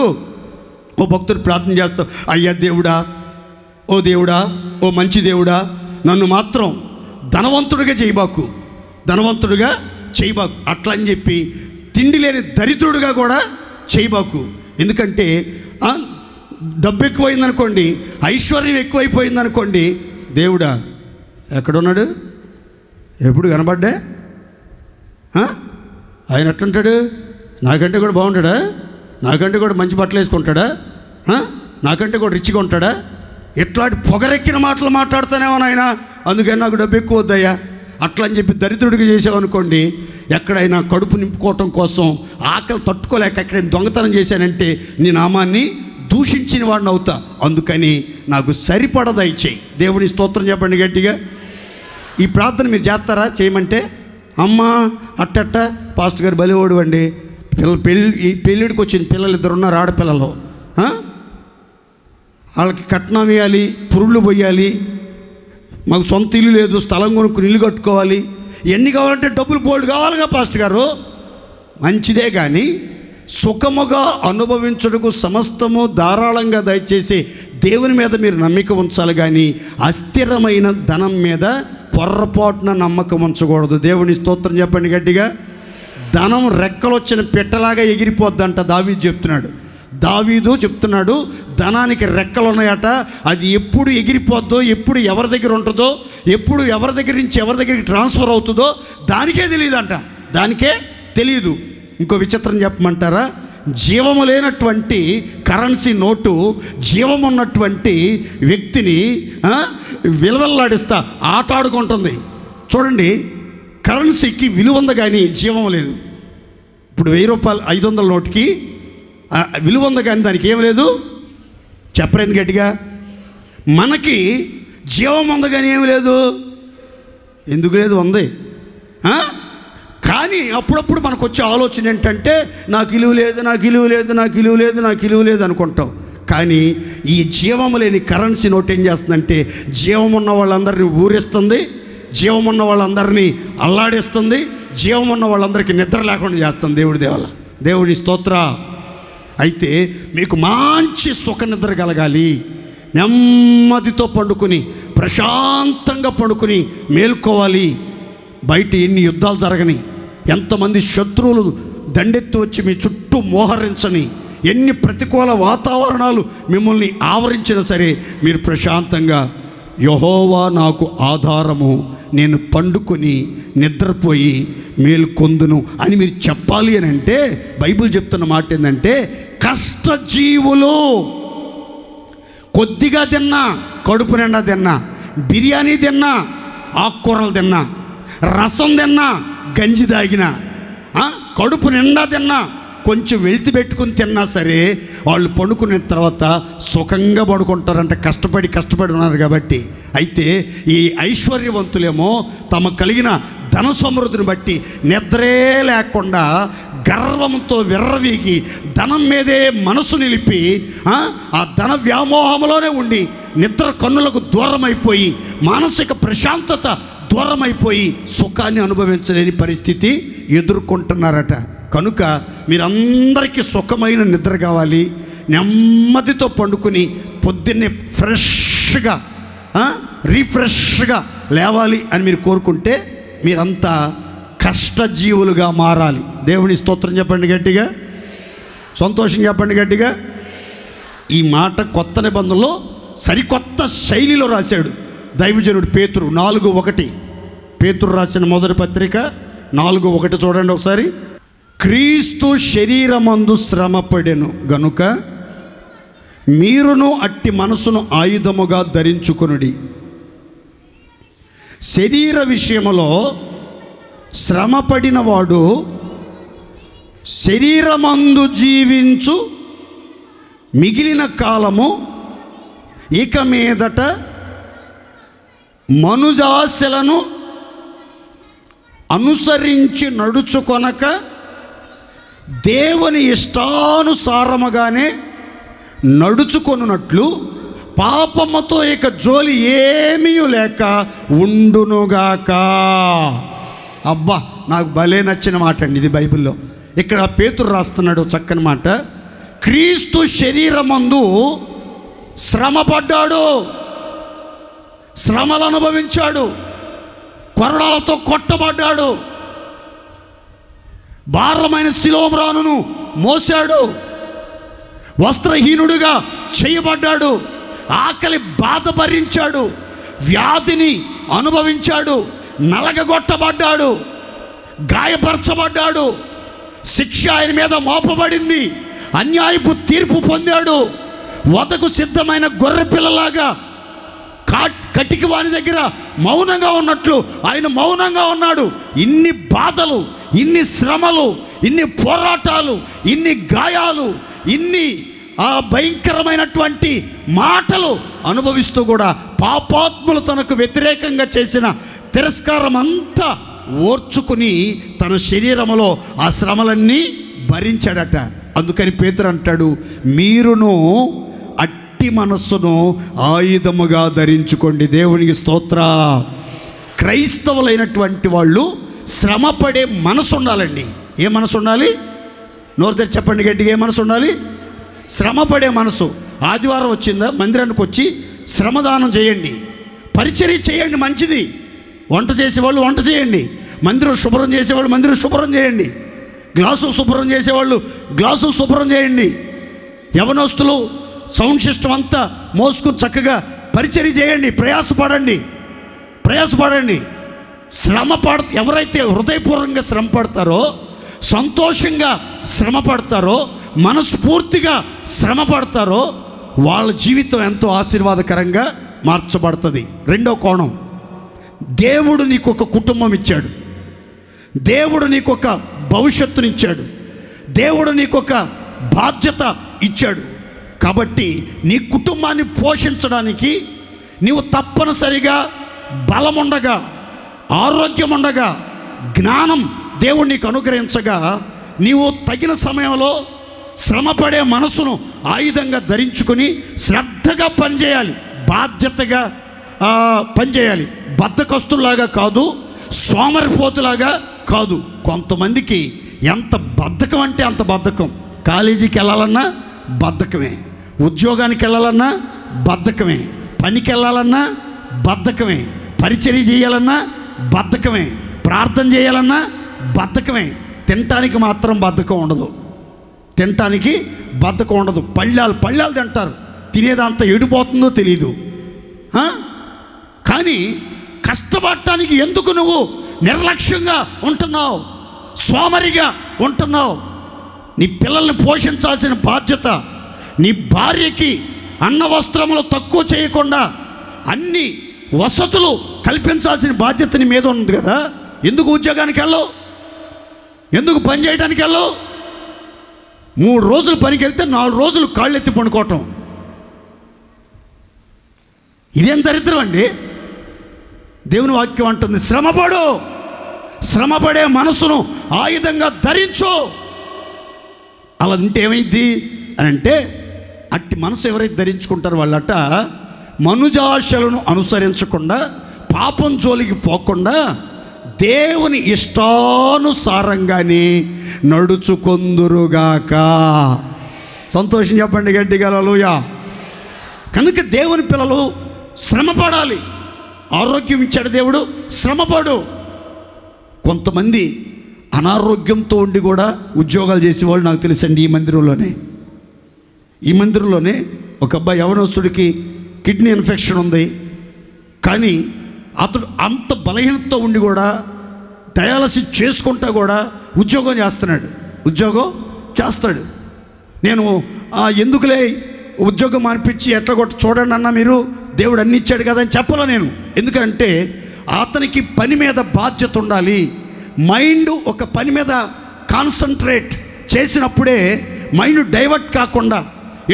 అయ్యా దేవుడా, ఓ మంచి దేవుడా, నన్ను మాత్రం ధనవంతుడిగా చేయబాకు, అట్లా అని చెప్పి తిండి లేని దరిద్రుడిగా కూడా చేయబాకు. ఎందుకంటే డబ్బు ఎక్కువైందనుకోండి, ఐశ్వర్యం ఎక్కువైపోయిందనుకోండి, దేవుడా ఎక్కడున్నాడు, ఎప్పుడు కనబడ్డా, ఆయన ఎట్లుంటాడు, నాకంటే కూడా బాగుంటాడా, నాకంటే కూడా మంచి బట్టలు వేసుకుంటాడా, నాకంటే కూడా రిచ్గా ఉంటాడా, ఇట్లాంటి పొగరెక్కిన మాటలు మాట్లాడుతానేమో నాయన, అందుకని నాకు డబ్బు ఎక్కువ వద్దయ్యా అట్లా అని చెప్పి దరిద్రుడికి చేసావనుకోండి, ఎక్కడైనా కడుపు నింపుకోవటం కోసం ఆకలి తట్టుకోలేక ఎక్కడైనా దొంగతనం చేశానంటే నీ నామాన్ని దూషించిన వాడిని అవుతా. అందుకని నాకు సరిపడదా ఇచ్చేయి. దేవుని స్తోత్రం చెప్పండి గట్టిగా. ఈ ప్రార్థన మీరు చేస్తారా? చేయమంటే అమ్మా అట్టట్ట పాస్టర్ గారు బలివాడు అండి, పెళ్ళిడికి వచ్చిన పిల్లలు 2 ఉన్నారు, ఆడపిల్లలు, వాళ్ళకి కట్నం ఇవ్వాలి, పురుళ్ళు పోయాలి, మాకు సొంత ఇల్లు లేదు, స్థలం కొనుక్కుని ఇల్లు కట్టుకోవాలి, ఎన్ని కావాలంటే డబ్బులు బోల్డ్ కావాలిగా పాస్టర్ గారు. మంచిదే, కానీ సుఖముగా అనుభవించుటకు సమస్తము ధారాళంగా దయచేసి దేవుని మీద మీరు నమ్మిక ఉంచాలి, కానీ అస్థిరమైన ధనం మీద పొర్రపాటున నమ్మకం ఉంచకూడదు. దేవుని స్తోత్రం చెప్పండి గట్టిగా. ధనం రెక్కలొచ్చిన పెట్టలాగా ఎగిరిపోద్దంట దావీదు చెప్తున్నాడు, ధనానికి రెక్కలు ఉన్నాయట, అది ఎప్పుడు ఎగిరిపోద్దో, ఎప్పుడు ఎవరి దగ్గర ఉంటుందో, ఎప్పుడు ఎవరి దగ్గర నుంచి ఎవరి దగ్గరికి ట్రాన్స్ఫర్ అవుతుందో దానికే తెలియదు. ఇంకో విచిత్రం చెప్పమంటారా? జీవము లేనటువంటి కరెన్సీ నోటు జీవమున్నటువంటి వ్యక్తిని విలువల్లాడిస్తా ఆటాడుకుంటుంది. చూడండి, కరెన్సీకి విలువ ఉంది కానీ జీవం లేదు. ఇప్పుడు 1000 రూపాయలు 500 నోటుకి విలువ ఉంది కానీ దానికి ఏం లేదు. చెప్పలేదు గట్టిగా. మనకి జీవం ఉంది కానీ ఏమి లేదు. ఎందుకు లేదు? ఉంది. కానీ అప్పుడప్పుడు మనకు వచ్చే ఆలోచన ఏంటంటే నాకు విలువ లేదు అనుకుంటాం. కానీ ఈ జీవము లేని కరెన్సీ నోట్ ఏం చేస్తుందంటే జీవం ఉన్న వాళ్ళందరినీ ఊరిస్తుంది, జీవం ఉన్న వాళ్ళందరినీ అల్లాడిస్తుంది, జీవం ఉన్న వాళ్ళందరికీ నిద్ర లేకుండా చేస్తుంది. దేవుడి స్తోత్ర. అయితే మీకు మంచి సుఖ నిద్ర కలగాలి, నెమ్మదితో పండుకొని ప్రశాంతంగా పడుకుని మేల్కోవాలి. బయట ఎన్ని యుద్ధాలు జరగని, ఎంతమంది శత్రువులు దండెత్తి వచ్చి మీ చుట్టూ మోహరించని, ఎన్ని ప్రతికూల వాతావరణాలు మిమ్మల్ని ఆవరించినా సరే మీరు ప్రశాంతంగా యెహోవా నాకు ఆధారము, నేను పండుకొని నిద్రపోయి మేల్కొందును అని మీరు చెప్పాలి అని అంటే బైబిల్ చెప్తున్న మాట ఏంటంటే, కష్టజీవులు కొద్దిగా తిన్నా, కడుపు నిండా తిన్నా, బిర్యానీ తిన్నా, ఆకుకూరలు తిన్నా, రసం తిన్నా, గంజి తాగినా, కడుపు నిండా తిన్నా, కొంచెం వెళ్తి పెట్టుకుని తిన్నా సరే వాళ్ళు పడుకున్న తర్వాత సుఖంగా పడుకుంటారంట. కష్టపడి ఉన్నారు కాబట్టి. అయితే ఈ ఐశ్వర్యవంతులేమో తమ కలిగిన ధన సమృద్ధిని బట్టి నిద్రే లేకుండా గర్వంతో విర్రవీగి ధనం మీదే మనసు నిలిపి ఆ ధన వ్యామోహంలోనే ఉండి నిద్ర కన్నులకు దూరమైపోయి మానసిక ప్రశాంతత దూరమైపోయి సుఖాన్ని అనుభవించలేని పరిస్థితి ఎదుర్కొంటున్నారట. కనుక మీరందరికీ సుఖమైన నిద్ర కావాలి, నెమ్మదితో పండుకుని పొద్దున్నే ఫ్రెష్గా రీఫ్రెష్గా లేవాలి అని మీరు కోరుకుంటే మీరంతా కష్టజీవులుగా మారాలి. దేవుని స్తోత్రం చెప్పండి గట్టిగా, సంతోషం చెప్పండి గట్టిగా. ఈ మాట కొత్త నిబంధనలో సరికొత్త శైలిలో రాశాడు దైవజనుడు పేతురు. 4:1 పేతురు రాసిన మొదటి పత్రిక 4:1 చూడండి ఒకసారి. క్రీస్తు శరీరమందు శ్రమపడెను గనుక మీరును అట్టి మనసును ఆయుధముగా ధరించుకొనుడి. శరీర విషయములో శ్రమపడిన వాడు శరీరమందు జీవించు మిగిలిన కాలము ఇక మీదట మనుజాశలను అనుసరించి నడుచుకొనక దేవుని ఇష్టానుసారముగానే నడుచుకొనున్నట్లు పాపముతో ఇక జోలి ఏమీ లేక ఉండునుగాక. అబ్బా, నాకు భలే నచ్చిన మాట అండి ఇది బైబిల్లో. ఇక్కడ పేతురు రాస్తున్నాడు చక్కని మాట. క్రీస్తు శరీరమందు శ్రమపడ్డాడు, శ్రమలు అనుభవించాడు, కొరడాలతో కొట్టబడ్డాడు, భారమైన శిలోమ్రానును మోసాడు, వస్త్రహీనుడిగా చేయబడ్డాడు, ఆకలి బాధ భరించాడు, వ్యాధిని అనుభవించాడు, నలగగొట్టబడ్డాడు, గాయపరచబడ్డాడు, శిక్ష ఆయన మీద మోపబడింది, అన్యాయపు తీర్పు పొందాడు, వధకు సిద్ధమైన గొర్రె పిల్లలాగా కటికి వాని దగ్గర మౌనంగా ఉన్నట్లు ఆయన మౌనంగా ఉన్నాడు. ఇన్ని బాధలు, ఇన్ని శ్రమలు, ఇన్ని పోరాటాలు, ఇన్ని గాయాలు, ఇన్ని భయంకరమైనటువంటి మాటలు అనుభవిస్తూ కూడా పాపాత్ములు తనకు వ్యతిరేకంగా చేసిన తిరస్కారం అంతా ఓర్చుకుని తన శరీరములో ఆ శ్రమలన్నీ భరించాడట. అందుకని పేతురు అంటాడు, మీరును అట్టి మనస్సును ఆయుధముగా ధరించుకోండి. దేవునికి స్తోత్ర. క్రైస్తవులైనటువంటి వాళ్ళు శ్రమపడే మనసు ఉండాలండి. ఏ మనసు ఉండాలి? నోరు తెరిచి చెప్పండి గట్టిగా, ఏ మనసు ఉండాలి? శ్రమపడే మనసు. ఆదివారం వచ్చిందా, మందిరానికి వచ్చి శ్రమదానం చేయండి, పరిచర్య చేయండి, మంచిది. వంట చేసేవాళ్ళు వంట చేయండి, మందిరం శుభ్రం చేసేవాళ్ళు మందిరం శుభ్రం చేయండి, గ్లాసులు శుభ్రం చేసేవాళ్ళు గ్లాసులు శుభ్రం చేయండి, యవనస్తులు సౌండ్ సిస్టమ్ అంతా మోసుకుని చక్కగా పరిచర్య చేయండి, ప్రయాసపడండి. ఎవరైతే హృదయపూర్వకంగా శ్రమ పడతారో, సంతోషంగా శ్రమ పడతారో, మనస్ఫూర్తిగా శ్రమ పడతారో వాళ్ళ జీవితం ఎంతో ఆశీర్వాదకరంగా మార్చబడుతుంది. రెండో కోణం, దేవుడు నీకు ఒక కుటుంబం ఇచ్చాడు, దేవుడు నీకు ఒక భవిష్యత్తునిచ్చాడు, దేవుడు నీకు ఒక బాధ్యత ఇచ్చాడు. కాబట్టి నీ కుటుంబాన్ని పోషించడానికి నీవు తప్పనిసరిగా బలం ఉండగా, ఆరోగ్యం ఉండగా, జ్ఞానం దేవుడు నీకు అనుగ్రహించగా నీవు తగిన సమయంలో శ్రమపడే మనసును ఆయుధంగా ధరించుకొని శ్రద్ధగా పనిచేయాలి, బాధ్యతగా పనిచేయాలి. బద్ధకస్తులాగా కాదు, సోమరిపోతులాగా కాదు. కొంతమందికి ఎంత బద్ధకం అంటే అంత బద్ధకం. కాలేజీకి వెళ్ళాలన్నా బద్ధకమే, ఉద్యోగానికి వెళ్ళాలన్నా బద్ధకమే, పనికి వెళ్ళాలన్నా బద్ధకమే, పరిచర్య చేయాలన్నా బద్ధకమే, ప్రార్థన చేయాలన్నా బద్ధకమే. తినటానికి మాత్రం బద్ధకం ఉండదు, తినటానికి బద్ధకం ఉండదు. పళ్ళాలు తింటారు, తినేదంతా ఎడిపోతుందో తెలీదు. కానీ కష్టపడటానికి ఎందుకు నువ్వు నిర్లక్ష్యంగా ఉంటున్నావు, సోమరిగా ఉంటున్నావు? నీ పిల్లల్ని పోషించాల్సిన బాధ్యత, నీ భార్యకి అన్న వస్త్రములు తక్కువ చేయకుండా అన్ని వసతులు కల్పించాల్సిన బాధ్యత నీ మీద ఉంది కదా. ఎందుకు ఉద్యోగానికి వెళ్ళవు? ఎందుకు పని చేయడానికి వెళ్ళవు? 3 రోజులు పనికి వెళ్తే 4 రోజులు కాళ్ళు ఎత్తి పండుకోవటం, ఇదేం దరిద్రం అండి. దేవుని వాక్యం అంటుంది, శ్రమపడే మనసును ఆయుధంగా ధరించు. అలా ఉంటే ఏమైంది అని అంటే, అట్టి మనసు ఎవరైతే ధరించుకుంటారో వాళ్ళట మనుజాశలను అనుసరించకుండా, పాపం జోలికి పోకుండా దేవుని ఇష్టానుసారంగానే నడుచుకొందురుగాక. సంతోషం చెప్పండి గట్టిగా హల్లెలూయా. కనుక దేవుని పిల్లలు శ్రమపడాలి. ఆరోగ్యం ఇచ్చాడు దేవుడు, శ్రమపడు. కొంతమంది అనారోగ్యంతో ఉండి కూడా ఉద్యోగాలు చేసేవాళ్ళు నాకు తెలుసండి. ఈ మందిరంలోనే ఒక అబ్బాయి యవనస్తుడికి కిడ్నీ ఇన్ఫెక్షన్ ఉంది. కానీ అతడు అంత బలహీనతతో ఉండి కూడా డయాలసిస్ చేసుకుంటా కూడా ఉద్యోగం చేస్తాడు. నేను ఎందుకులే ఉద్యోగం మానిపించి ఎట్లా కొట్ట చూడండి అన్న, మీరు దేవుడు అన్ని ఇచ్చాడు కదా అని చెప్పాల నేను. ఎందుకంటే అతనికి పని మీద బాధ్యత ఉండాలి. మైండ్ ఒక పని మీద కాన్సన్ట్రేట్ చేసినప్పుడే మైండ్ డైవర్ట్ కాకుండా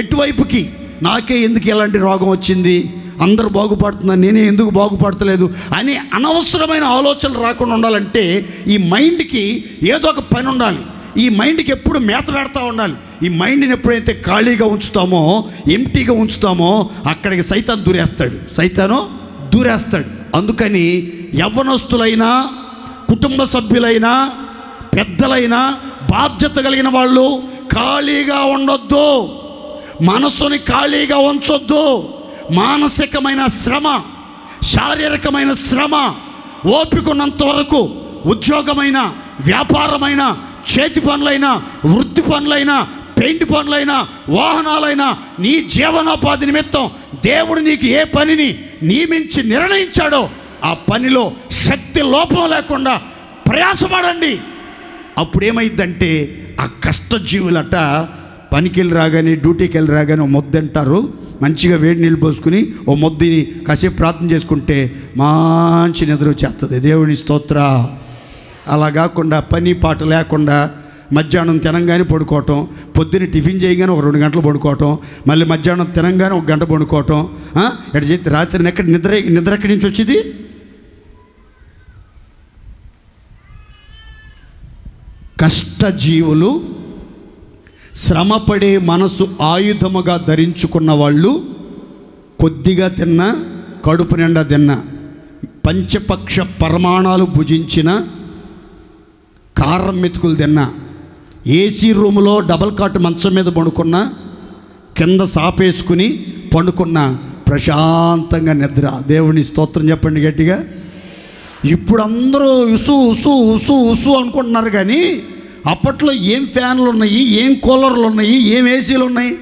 ఎటువైపుకి నాకే ఎందుకు ఎలాంటి రోగం వచ్చింది, అందరూ బాగుపడుతున్నారు, నేనే ఎందుకు బాగుపడతలేదు అని అనవసరమైన ఆలోచనలు రాకుండా ఉండాలంటే ఈ మైండ్కి ఏదో ఒక పని ఉండాలి. ఈ మైండ్కి ఎప్పుడు మేత పెడతా ఉండాలి. ఈ మైండ్ని ఎప్పుడైతే ఖాళీగా ఉంచుతామో, ఎంటీగా ఉంచుతామో అక్కడికి సైతాను దూరేస్తాడు. అందుకని యవ్వనస్తులైనా, కుటుంబ సభ్యులైనా, పెద్దలైనా బాధ్యత కలిగిన వాళ్ళు ఖాళీగా ఉండొద్దు, మనసుని ఖాళీగా ఉంచొద్దు. మానసికమైన శ్రమ, శారీరకమైన శ్రమ, ఓపికన్నంత వరకు ఉద్యోగమైన, వ్యాపారమైన, చేతి పనులైనా, వృత్తి పనులైనా, పెయింట్ పనులైనా, వాహనాలైనా, నీ జీవనోపాధి నిమిత్తం దేవుడు నీకు ఏ పనిని నియమించి నిర్ణయించాడో ఆ పనిలో శక్తి లోపం లేకుండా ప్రయాసపడండి. అప్పుడేమైందంటే ఆ కష్టజీవులట పనికి వెళ్ళి రాగానే, డ్యూటీకి వెళ్ళి రాగానే ఓ మొద్దు అంటారు, మంచిగా వేడి నీళ్ళు పోసుకుని ఓ మొద్దుని కాసేపు ప్రార్థన చేసుకుంటే మంచి నిద్ర వచ్చేస్తుంది. దేవుని స్తోత్ర. అలా కాకుండా పని పాట లేకుండా మధ్యాహ్నం తినంగానే పడుకోవటం, పొద్దున్న టిఫిన్ చేయగానే ఒక 2 గంటలు పడుకోవటం, మళ్ళీ మధ్యాహ్నం తినంగానే 1 గంట పడుకోవటం, ఎక్కడ చేతి రాత్రి నిద్ర ఎక్కడి నుంచి వచ్చింది? కష్టజీవులు, శ్రమపడే మనసు ఆయుధముగా ధరించుకున్న వాళ్ళు కొద్దిగా తిన్నా, కడుపు నిండా తిన్నా, పంచపక్ష పరిమాణాలు భుజించిన, కారం మెతుకులు తిన్నా, ఏసీ రూములో డబల్ కాట్ మంచం మీద పడుకున్న, కింద సాపేసుకుని పండుకున్న, ప్రశాంతంగా నిద్ర. దేవుని స్తోత్రం చెప్పండి గట్టిగా. ఇప్పుడు అందరూ ఉసు ఉసు ఉసు ఉసు అనుకుంటున్నారు, కానీ అప్పట్లో ఏం ఫ్యాన్లు ఉన్నాయి, ఏం కూలర్లు ఉన్నాయి, ఏం ఏసీలు ఉన్నాయి.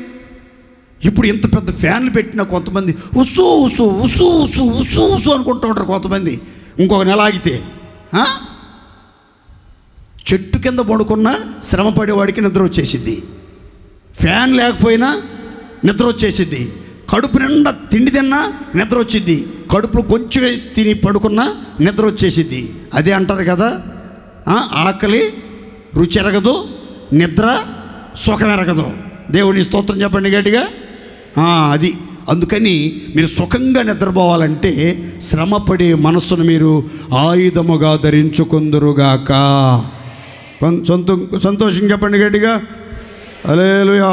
ఇప్పుడు ఇంత పెద్ద ఫ్యాన్లు పెట్టినా కొంతమంది ఉసు ఉసు ఉసు ఉసు ఉసు ఉసు అనుకుంటూ ఉంటారు. కొంతమంది ఇంకొక నెల ఆగితే చెట్టు కింద పడుకున్నా శ్రమ పడేవాడికి నిద్ర వచ్చేసిద్ది, ఫ్యాన్ లేకపోయినా నిద్ర వచ్చేసిద్ది, కడుపు నిండా తిండి తిన్నా నిద్ర వచ్చిద్ది, కడుపులో కొంచెం తిని పడుకున్నా నిద్ర వచ్చేసిద్ది. అదే అంటారు కదా, ఆకలి రుచి ఎరగదు, నిద్ర సుఖం ఎరగదు. దేవుని స్తోత్రం చెప్పండి గట్టిగా. అది అందుకని మీరు సుఖంగా నిద్రపోవాలంటే శ్రమపడే మనస్సును మీరు ఆయుధముగా ధరించుకుందురుగాక. సంతోషం చెప్పండి గట్టిగా. హల్లెలూయా.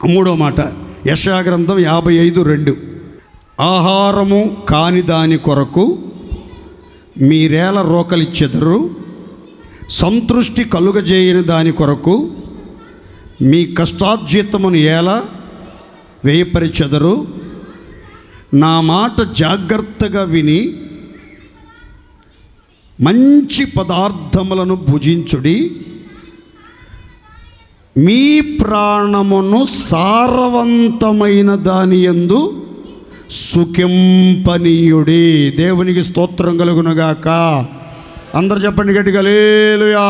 3వ మాట యెషయా గ్రంథం 55:2. ఆహారము కాని దాని కొరకు మీరేల రోకలిచ్చెదరు, సంతృష్టి కలుగజేయని దాని కొరకు మీ కష్టార్జితమును ఎలా వేయపరిచెదరు. నా మాట జాగ్రత్తగా విని మంచి పదార్థములను భుజించుడి, మీ ప్రాణమును సారవంతమైన దాని యందు సుఖింపనీయుడి. దేవునికి స్తోత్రం కలుగునుగాక. అందరు చెప్పండి గట్టిగా హల్లెలూయా.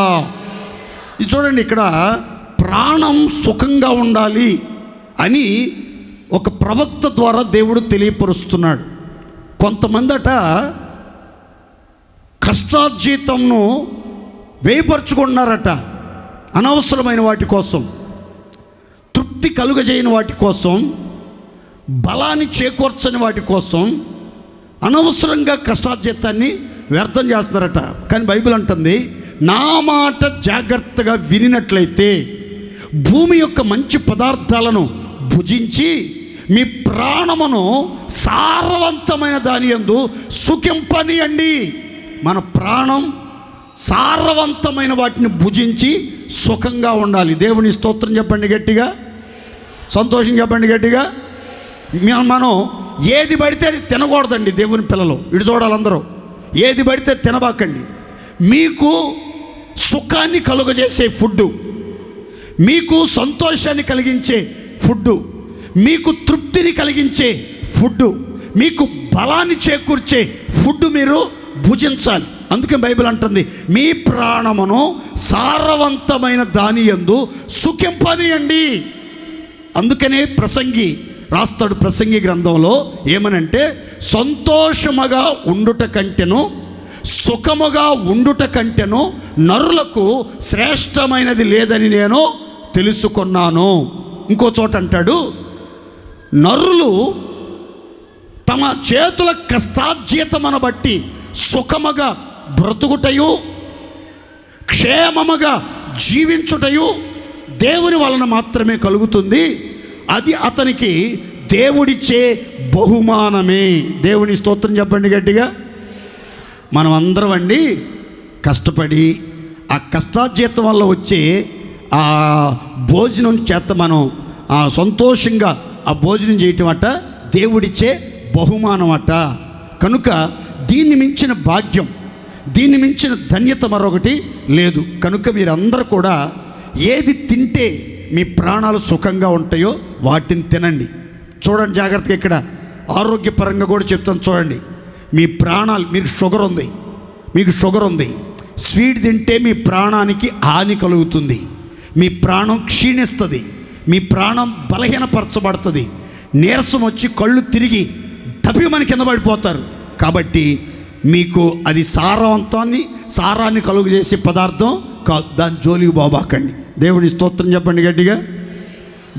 ఇది చూడండి, ఇక్కడ ప్రాణం సుఖంగా ఉండాలి అని ఒక ప్రవక్త ద్వారా దేవుడు తెలియపరుస్తున్నాడు. కొంతమందట కష్టార్జితంను వేయపరుచుకున్నారట, అనవసరమైన వాటి కోసం, తృప్తి కలుగజేయని వాటి కోసం, బలాన్ని చేకూర్చని వాటి కోసం అనవసరంగా కష్టార్జితాన్ని వ్యర్థం చేస్తున్నారట. కానీ బైబిల్ అంటుంది, నా మాట జాగ్రత్తగా వినినట్లయితే భూమి యొక్క మంచి పదార్థాలను భుజించి మీ ప్రాణమును సారవంతమైన దాని యందు సుఖింపనీయండి. మన ప్రాణం సారవంతమైన వాటిని భుజించి సుఖంగా ఉండాలి. దేవుని స్తోత్రం చెప్పండి గట్టిగా, సంతోషం చెప్పండి గట్టిగా. మనం ఏది పడితే అది తినకూడదండి. దేవుని పిల్లలు ఇటు చూడాలి అందరూ. ఏది పడితే తినబాకండి. మీకు సుఖాన్ని కలుగజేసే ఫుడ్డు, మీకు సంతోషాన్ని కలిగించే ఫుడ్డు, మీకు తృప్తిని కలిగించే ఫుడ్డు, మీకు బలాన్ని చేకూర్చే ఫుడ్ మీరు భుజించాలి. అందుకే బైబిల్ అంటుంది, మీ ప్రాణమును సారవంతమైన దాని యందు సుఖింపనీయండి. అందుకనే ప్రసంగి రాస్తాడు, ప్రసంగి గ్రంథంలో ఏమనంటే, సంతోషముగా ఉండుట కంటెను సుఖముగా ఉండుట కంటెను నరులకు శ్రేష్టమైనది లేదని నేను తెలుసుకున్నాను. ఇంకో చోట అంటాడు, నరులు తమ చేతుల కష్టార్జితమును బట్టి సుఖముగా బ్రతుకుటయు క్షేమముగా జీవించుటయు దేవుని వలన మాత్రమే కలుగుతుంది. అది అతనికి దేవుడిచ్చే బహుమానమే. దేవుని స్తోత్రం చెప్పండి గట్టిగా. మనం అందరం అండి కష్టపడి ఆ కష్టార్జితం వల్ల వచ్చే ఆ భోజనం చేత మనం సంతోషంగా ఆ భోజనం చేయటం అట దేవుడిచ్చే బహుమానం అట. కనుక దీన్ని మించిన భాగ్యం, దీన్ని మించిన ధన్యత మరొకటి లేదు. కనుక మీరందరూ కూడా ఏది తింటే మీ ప్రాణాలు సుఖంగా ఉంటాయో వాటిని తినండి. చూడండి జాగ్రత్తగా, ఇక్కడ ఆరోగ్యపరంగా కూడా చెప్తాను చూడండి. మీ ప్రాణాలు, మీకు షుగర్ ఉంది, స్వీట్ తింటే మీ ప్రాణానికి హాని కలుగుతుంది, మీ ప్రాణం క్షీణిస్తుంది, మీ ప్రాణం బలహీనపరచబడుతుంది, నీరసం వచ్చి కళ్ళు తిరిగి టపిమని కింద పడిపోతారు. కాబట్టి మీకు అది సారాన్ని కలుగు చేసే పదార్థం కాదు, దాని జోలికి బాబాకండి. దేవుని స్తోత్రం చెప్పండి గట్టిగా.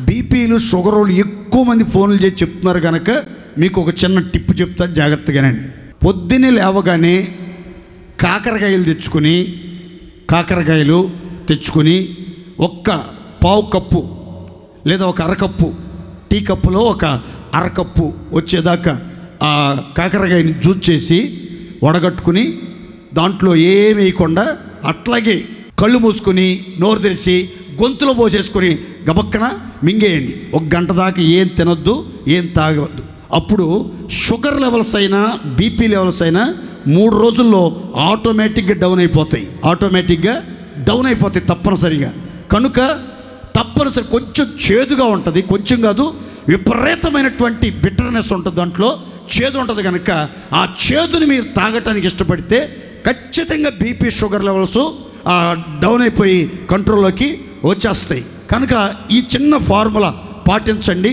బీపీలు షుగర్లు ఎక్కువ మంది ఫోన్లు చేసి చెప్తున్నారు కనుక మీకు ఒక చిన్న టిప్ చెప్తాను, జాగ్రత్తగానండి. పొద్దున్నే లేవగానే కాకరకాయలు తెచ్చుకొని ఒక్క పావు కప్పు లేదా ఒక అరకప్పు, టీ కప్పులో ఒక అరకప్పు వచ్చేదాకా ఆ కాకరకాయని జ్యూస్ చేసి వడగట్టుకుని దాంట్లో ఏమి వేయకుండా అట్లాగే కళ్ళు మూసుకొని నోరు తెరిచి గొంతులో పోసేసుకొని గబక్కన మింగేయండి. 1 గంట దాకా ఏం తినొద్దు, ఏం తాగవద్దు. అప్పుడు షుగర్ లెవెల్స్ అయినా బీపీ లెవెల్స్ అయినా 3 రోజుల్లో ఆటోమేటిక్గా డౌన్ అయిపోతాయి తప్పనిసరిగా. కనుక తప్పనిసరి కొంచెం చేదుగా ఉంటుంది, కొంచెం కాదు విపరీతమైనటువంటి బిటర్నెస్ ఉంటుంది, దాంట్లో చేదు ఉంటుంది. కనుక ఆ చేదుని మీరు తాగటానికి ఇష్టపడితే ఖచ్చితంగా బీపీ షుగర్ లెవెల్స్ డౌన్ అయిపోయి కంట్రోల్లోకి వచ్చేస్తాయి. కనుక ఈ చిన్న ఫార్ములా పాటించండి.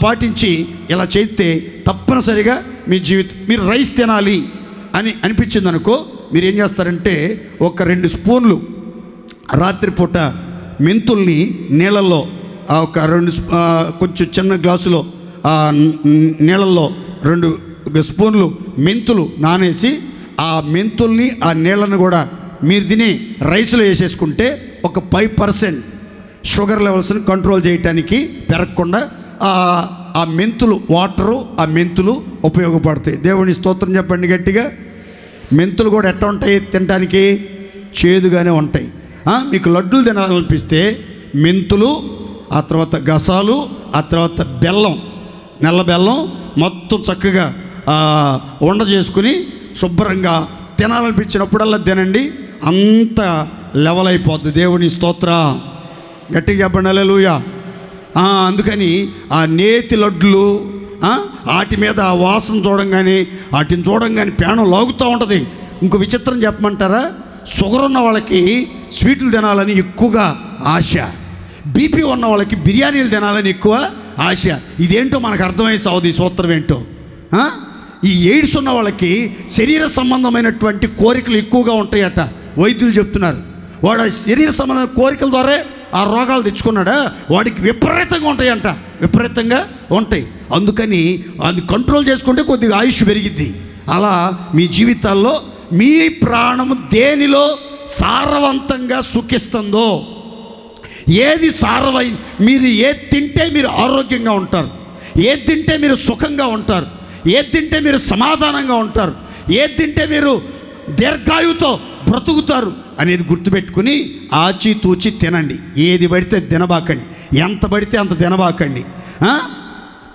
పాటించి ఇలా చేస్తే తప్పనిసరిగా మీ మీరు రైస్ తినాలి అని అనిపించింది అనుకో, మీరు ఏం చేస్తారంటే ఒక 2 స్పూన్లు రాత్రిపూట మెంతుల్ని నీళ్ళల్లో ఒక 2 కొంచెం చిన్న గ్లాసులో నీళ్ళల్లో 2 స్పూన్లు మెంతులు నానేసి ఆ మెంతుల్ని ఆ నీళ్ళను కూడా మీరు తిని రైస్లో వేసేసుకుంటే ఒక 5% షుగర్ లెవెల్స్ని కంట్రోల్ చేయటానికి పెరగకుండా ఆ మెంతులు ఉపయోగపడతాయి. దేవుని స్తోత్రం చెప్పండి గట్టిగా. మెంతులు కూడా ఎట్లా ఉంటాయి తినడానికి? చేదుగానే ఉంటాయి. మీకు లడ్డూలు తినాలనిపిస్తే మెంతులు, ఆ తర్వాత గసాలు, ఆ తర్వాత బెల్లం, నల్ల బెల్లం మొత్తం చక్కగా వండ చేసుకుని శుభ్రంగా తినాలనిపించినప్పుడల్లా తినండి, అంత లెవెల్ అయిపోద్ది. దేవుని స్తోత్ర, గట్టిగా చెప్పండి హల్లెలూయా. అందుకని ఆ నేతి లడ్లు వాటి మీద ఆ వాసన చూడంగానే, వాటిని చూడంగానే ప్రాణం లాగుతూ ఉంటుంది. ఇంకో విచిత్రం చెప్పమంటారా, షుగర్ ఉన్న వాళ్ళకి స్వీట్లు తినాలని ఎక్కువగా ఆశ, బీపీ ఉన్న వాళ్ళకి బిర్యానీలు తినాలని ఎక్కువ ఆశ. ఇదేంటో మనకు అర్థమై సాగుది, ఈ సూత్రం ఏంటో. ఈ ఎయిడ్స్ ఉన్న వాళ్ళకి శరీర సంబంధమైనటువంటి కోరికలు ఎక్కువగా ఉంటాయట, వైద్యులు చెప్తున్నారు. వాడు శరీర సంబంధమైన కోరికల ద్వారా ఆ రోగాలు తెచ్చుకున్నాడా, వాడికి విపరీతంగా ఉంటాయంట, విపరీతంగా ఉంటాయి. అందుకని అది కంట్రోల్ చేసుకుంటే కొద్దిగా ఆయుష్ పెరిగిద్ది. అలా మీ జీవితాల్లో మీ ప్రాణము దేనిలో సారవంతంగా సుఖిస్తుందో, ఏది మీరు ఏది తింటే మీరు ఆరోగ్యంగా ఉంటారు, ఏది తింటే మీరు సుఖంగా ఉంటారు, ఏది తింటే మీరు సమాధానంగా ఉంటారు, ఏది తింటే మీరు దీర్ఘాయువుతో బ్రతుకుతారు అనేది గుర్తుపెట్టుకుని ఆచితూచి తినండి. ఏది పడితే తినబాకండి, ఎంత పడితే అంత తినబాకండి.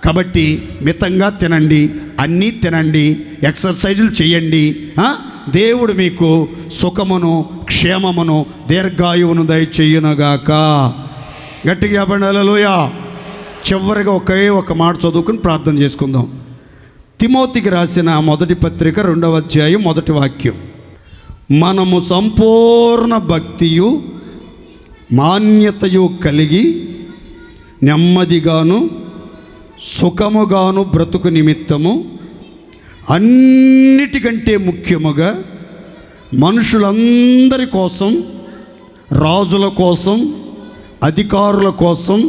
కాబట్టి మితంగా తినండి, అన్నీ తినండి, ఎక్సర్సైజులు చేయండి. దేవుడు మీకు సుఖమును, క్షేమమును, దీర్ఘాయువును దయచేయునుగాక. గట్టిగా చెప్పండి హల్లెలూయా. చివరిగా ఒక మాట చదువుకుని ప్రార్థన చేసుకుందాం. తిమోతికి రాసిన మొదటి పత్రిక 2వ అధ్యాయం 1వ వాక్యం. మనము సంపూర్ణ భక్తియు మాన్యతయు కలిగి నెమ్మదిగాను సుఖముగాను బ్రతుకు నిమిత్తము అన్నిటికంటే ముఖ్యముగా మనుషులందరి కోసం, రాజుల కోసం, అధికారుల కోసం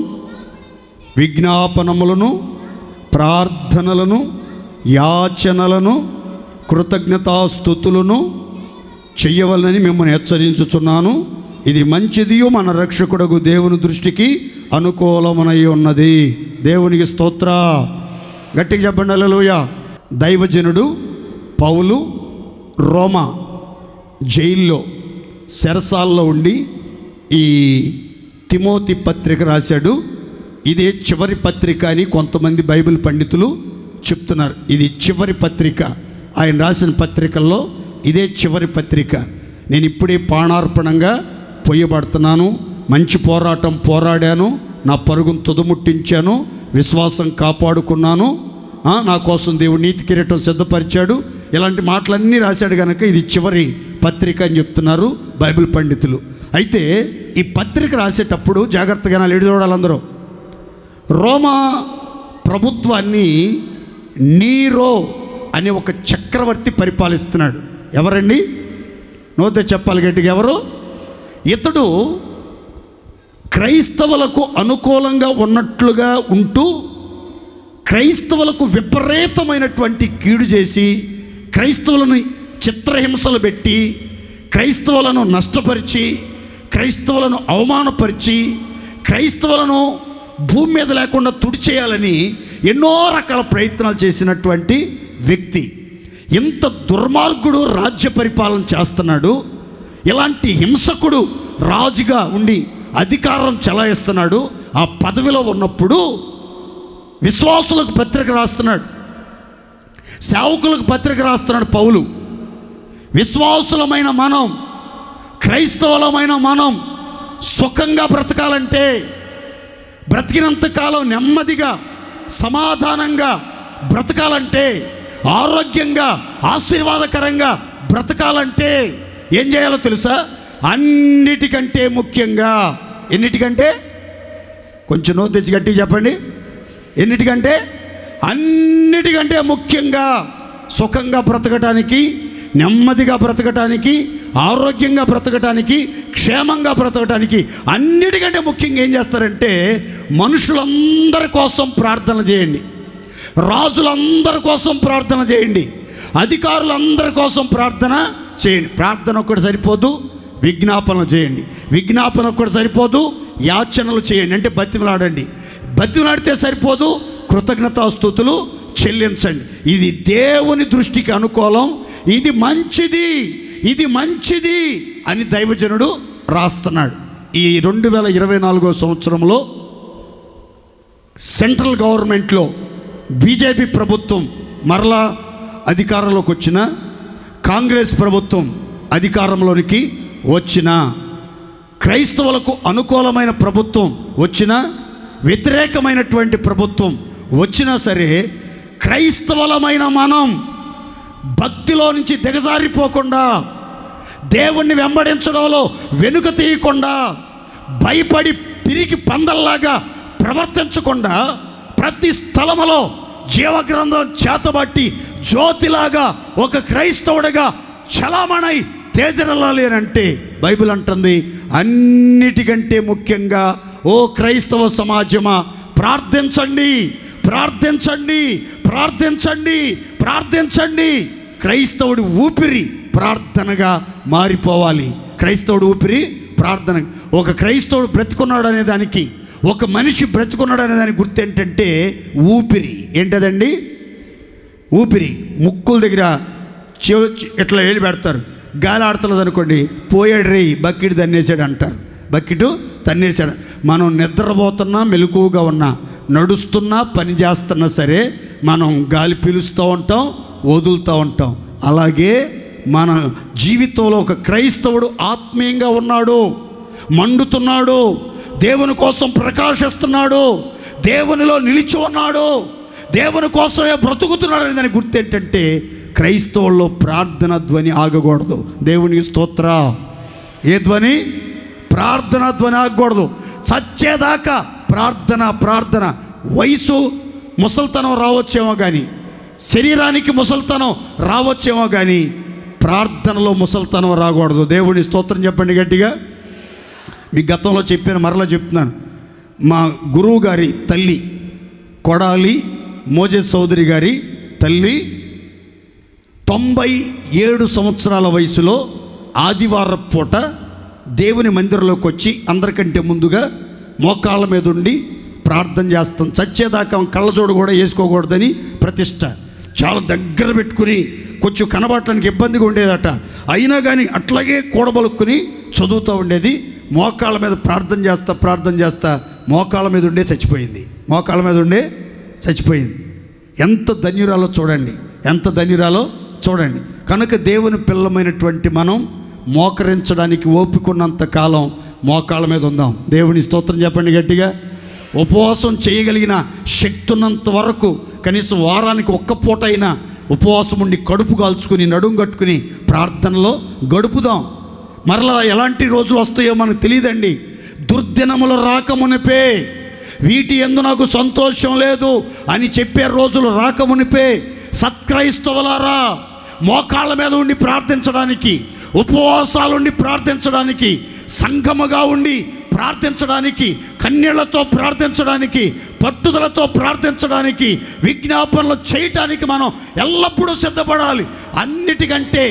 విజ్ఞాపనములను, ప్రార్థనలను, యాచనలను, కృతజ్ఞతాస్తుతులను చెయ్యవలనని మిమ్మల్ని హెచ్చరించుచున్నాను. ఇది మంచిదియు మన రక్షకుడగు దేవుని దృష్టికి అనుకూలమనై ఉన్నది. దేవునికి స్తోత్ర. గట్టిగా చెప్పండి హల్లెలూయా. దైవజనుడు పౌలు రోమా జైల్లో చెరసాల్లో ఉండి ఈ తిమోతి పత్రిక రాశాడు. ఇదే చివరి పత్రిక అని కొంతమంది బైబిల్ పండితులు చెప్తున్నారు. ఇది చివరి పత్రిక, ఆయన రాసిన పత్రికల్లో ఇదే చివరి పత్రిక. నేను ఇప్పుడే ప్రాణార్పణంగా పొయ్యబడుతున్నాను, మంచి పోరాటం పోరాడాను, నా పరుగును తుదముట్టించాను, విశ్వాసం కాపాడుకున్నాను, నా కోసం దేవుడు నీతి కిరీటం సిద్ధపరిచాడు, ఇలాంటి మాటలన్నీ రాశాడు కనుక ఇది చివరి పత్రిక అని చెప్తున్నారు బైబిల్ పండితులు. అయితే ఈ పత్రిక రాసేటప్పుడు జాగ్రత్తగా నా లేడి చూడాలి అందరూ. రోమా ప్రభుత్వాన్ని నీరో అనే ఒక చక్రవర్తి పరిపాలిస్తున్నాడు. ఎవరండి? నోతే చెప్పాలి గట్టిగా, ఎవరు? ఇతడు క్రైస్తవులకు అనుకూలంగా ఉన్నట్లుగా ఉంటూ క్రైస్తవులకు విపరీతమైనటువంటి కీడు చేసి, క్రైస్తవులను చిత్రహింసలు పెట్టి, క్రైస్తవులను నష్టపరిచి, క్రైస్తవులను అవమానపరిచి, క్రైస్తవులను భూమి మీద లేకుండా తుడిచేయాలని ఎన్నో రకాల ప్రయత్నాలు చేసినటువంటి వ్యక్తి. ఇంత దుర్మార్గుడు రాజ్య పరిపాలన చేస్తున్నాడు. ఇలాంటి హింసకుడు రాజుగా ఉండి అధికారం చెలాయిస్తున్నాడు. ఆ పదవిలో ఉన్నప్పుడు విశ్వాసులకు పత్రిక రాస్తున్నాడు, సేవకులకు పత్రిక రాస్తున్నాడు పౌలు. విశ్వాసులమైన మనం, క్రైస్తవులమైన మనం సుఖంగా బ్రతకాలంటే, బ్రతికినంతకాలం నెమ్మదిగా సమాధానంగా బ్రతకాలంటే, ఆరోగ్యంగా ఆశీర్వాదకరంగా బ్రతకాలంటే ఏం చేయాలో తెలుసా? అన్నిటికంటే ముఖ్యంగా, ఎన్నిటికంటే? కొంచెం నోరు తెచ్చి గట్టిగా చెప్పండి. ఎన్నిటికంటే? అన్నిటికంటే ముఖ్యంగా సుఖంగా బ్రతకటానికి, నెమ్మదిగా బ్రతకటానికి, ఆరోగ్యంగా బ్రతకటానికి, క్షేమంగా బ్రతకటానికి అన్నిటికంటే ముఖ్యంగా ఏం చేస్తారంటే, మనుషులందరి కోసం ప్రార్థన చేయండి, రాజులందరి కోసం ప్రార్థన చేయండి, అధికారులందరి కోసం ప్రార్థన చేయండి. ప్రార్థన ఒక్కటి సరిపోదు, విజ్ఞాపనలు చేయండి. విజ్ఞాపన ఒక్కటి సరిపోదు, యాచనలు చేయండి, అంటే బతిమలాడండి. బతిమలాడితే సరిపోదు, కృతజ్ఞతాస్తుతులు చెల్లించండి. ఇది దేవుని దృష్టికి అనుకూలం, ఇది మంచిది, ఇది మంచిది అని దైవజనుడు రాస్తున్నాడు. ఈ 2024 సంవత్సరంలో సెంట్రల్ గవర్నమెంట్లో బీజేపీ ప్రభుత్వం మరలా అధికారంలోకి వచ్చిన, కాంగ్రెస్ ప్రభుత్వం అధికారంలోనికి వచ్చిన, క్రైస్తవులకు అనుకూలమైన ప్రభుత్వం వచ్చిన, వ్యతిరేకమైనటువంటి ప్రభుత్వం వచ్చినా సరే క్రైస్తవులమైన మనం భక్తిలో నుంచి దిగజారిపోకుండా, దేవుణ్ణి వెంబడించడంలో వెనుక తీయకుండా, భయపడి పిరికి పందల్లాగా ప్రవర్తించకుండా, ప్రతి స్థలములో జీవగ్రంథం చేతబట్టి జ్యోతిలాగా ఒక క్రైస్తవుడిగా చలామణై తేజరలాలి అంటే బైబిల్ అంటుంది, అన్నిటికంటే ముఖ్యంగా ఓ క్రైస్తవ సమాజమా ప్రార్థించండి, ప్రార్థించండి, ప్రార్థించండి, ప్రార్థించండి. క్రైస్తవుడి ఊపిరి ప్రార్థనగా మారిపోవాలి. క్రైస్తవుడు ఊపిరి ప్రార్థన. ఒక క్రైస్తవుడు బ్రతుకున్నాడు అనే దానికి, ఒక మనిషి బ్రతుకున్నాడు అనే దానికి గుర్తు ఏంటంటే ఊపిరి. ఏంటదండి? ఊపిరి. ముక్కుల దగ్గర ఇట్లా వేలు పెడతారు, గాలి ఆడుతున్నది అనుకోండి, పోయాడు రే బకెట్ తన్నేసాడు అంటారు. బకెట్ తన్నేసాడు. మనం నిద్రపోతున్నా, మెలకువగా ఉన్నా, నడుస్తున్నా, పని చేస్తున్నా సరే మనం గాలి పీలుస్తూ ఉంటాం, వదులుతూ ఉంటాం. అలాగే మన జీవితంలో ఒక క్రైస్తవుడు ఆత్మీయంగా ఉన్నాడు, మండుతున్నాడు, దేవుని కోసం ప్రకాశిస్తున్నాడు, దేవునిలో నిలిచి ఉన్నాడు, దేవుని కోసమే బ్రతుకుతున్నాడు అనే దానికి గుర్తు ఏంటంటే క్రైస్తవుల్లో ప్రార్థన ధ్వని ఆగకూడదు. దేవునికి స్తోత్ర. ఏ ధ్వని? ప్రార్థన ధ్వని ఆగకూడదు. చచ్చేదాకా ప్రార్థన, ప్రార్థన. వయసు ముసల్తనం రావచ్చేమో కానీ, శరీరానికి ముసల్తనం రావచ్చేమో కానీ ప్రార్థనలో ముసల్తనం రాకూడదు. దేవుని స్తోత్రం చెప్పండి గట్టిగా. మీ గతంలో చెప్పాను, మరలా చెప్తున్నాను. మా గురువు గారి తల్లి కొడాలి మోజెస్ చౌదరి గారి తల్లి 97 సంవత్సరాల వయసులో ఆదివారం పూట దేవుని మందిరంలోకి వచ్చి అందరికంటే ముందుగా మోకాళ్ళ మీద ఉండి ప్రార్థన చేస్తాం. చచ్చేదాకా కళ్ళజోడు కూడా వేసుకోకూడదని ప్రతిష్ట. చాలా దగ్గర పెట్టుకుని కొంచెం కనబడటానికి ఇబ్బందిగా ఉండేదట. అయినా కానీ అట్లాగే కూడబలుక్కుని చదువుతూ ఉండేది. మోకాళ్ళ మీద ప్రార్థన చేస్తా మోకాళ్ళ మీద ఉండే చచ్చిపోయింది. మోకాళ్ళ మీద ఉండే చచ్చిపోయింది. ఎంత ధన్యురాలో చూడండి, ఎంత ధన్యురాలో చూడండి. కనుక దేవుని పిల్లమైనటువంటి మనం మోకరించడానికి ఓపికన్నంత కాలం మోకాళ్ళ మీద ఉందాం. దేవుని స్తోత్రం చెప్పండి గట్టిగా. ఉపవాసం చేయగలిగిన శక్తి ఉన్నంత వరకు కనీసం వారానికి ఒక్క పూట అయినా ఉపవాసం ఉండి కడుపు కాల్చుకుని నడుము కట్టుకుని ప్రార్థనలో గడుపుదాం. మరలా ఎలాంటి రోజులు వస్తాయో మనకు తెలియదండి. దుర్దినములు రాకమునిపే, వీటి యందు నాకు సంతోషం లేదు అని చెప్పే రోజులు రాకమునిపే సత్క్రైస్తవులారా మోకాళ్ళ మీద ఉండి ప్రార్థించడానికి, ఉపవాసాలుండి ప్రార్థించడానికి, సంఘముగా ఉండి ప్రార్థించడానికి, కన్నీళ్లతో ప్రార్థించడానికి, పట్టుదలతో ప్రార్థించడానికి, విజ్ఞాపనలు చేయటానికి మనం ఎల్లప్పుడూ సిద్ధపడాలి. అన్నిటికంటే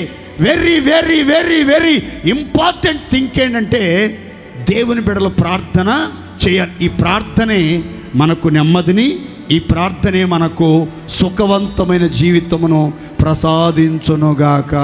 very very very very important thing ఏంటంటే దేవుని బిడ్డలు ప్రార్థన చేయాలి. ఈ ప్రార్థనే మనకు నెమ్మదిని, ఈ ప్రార్థనే మనకు సుఖవంతమైన జీవితమును ప్రసాదించునుగాక.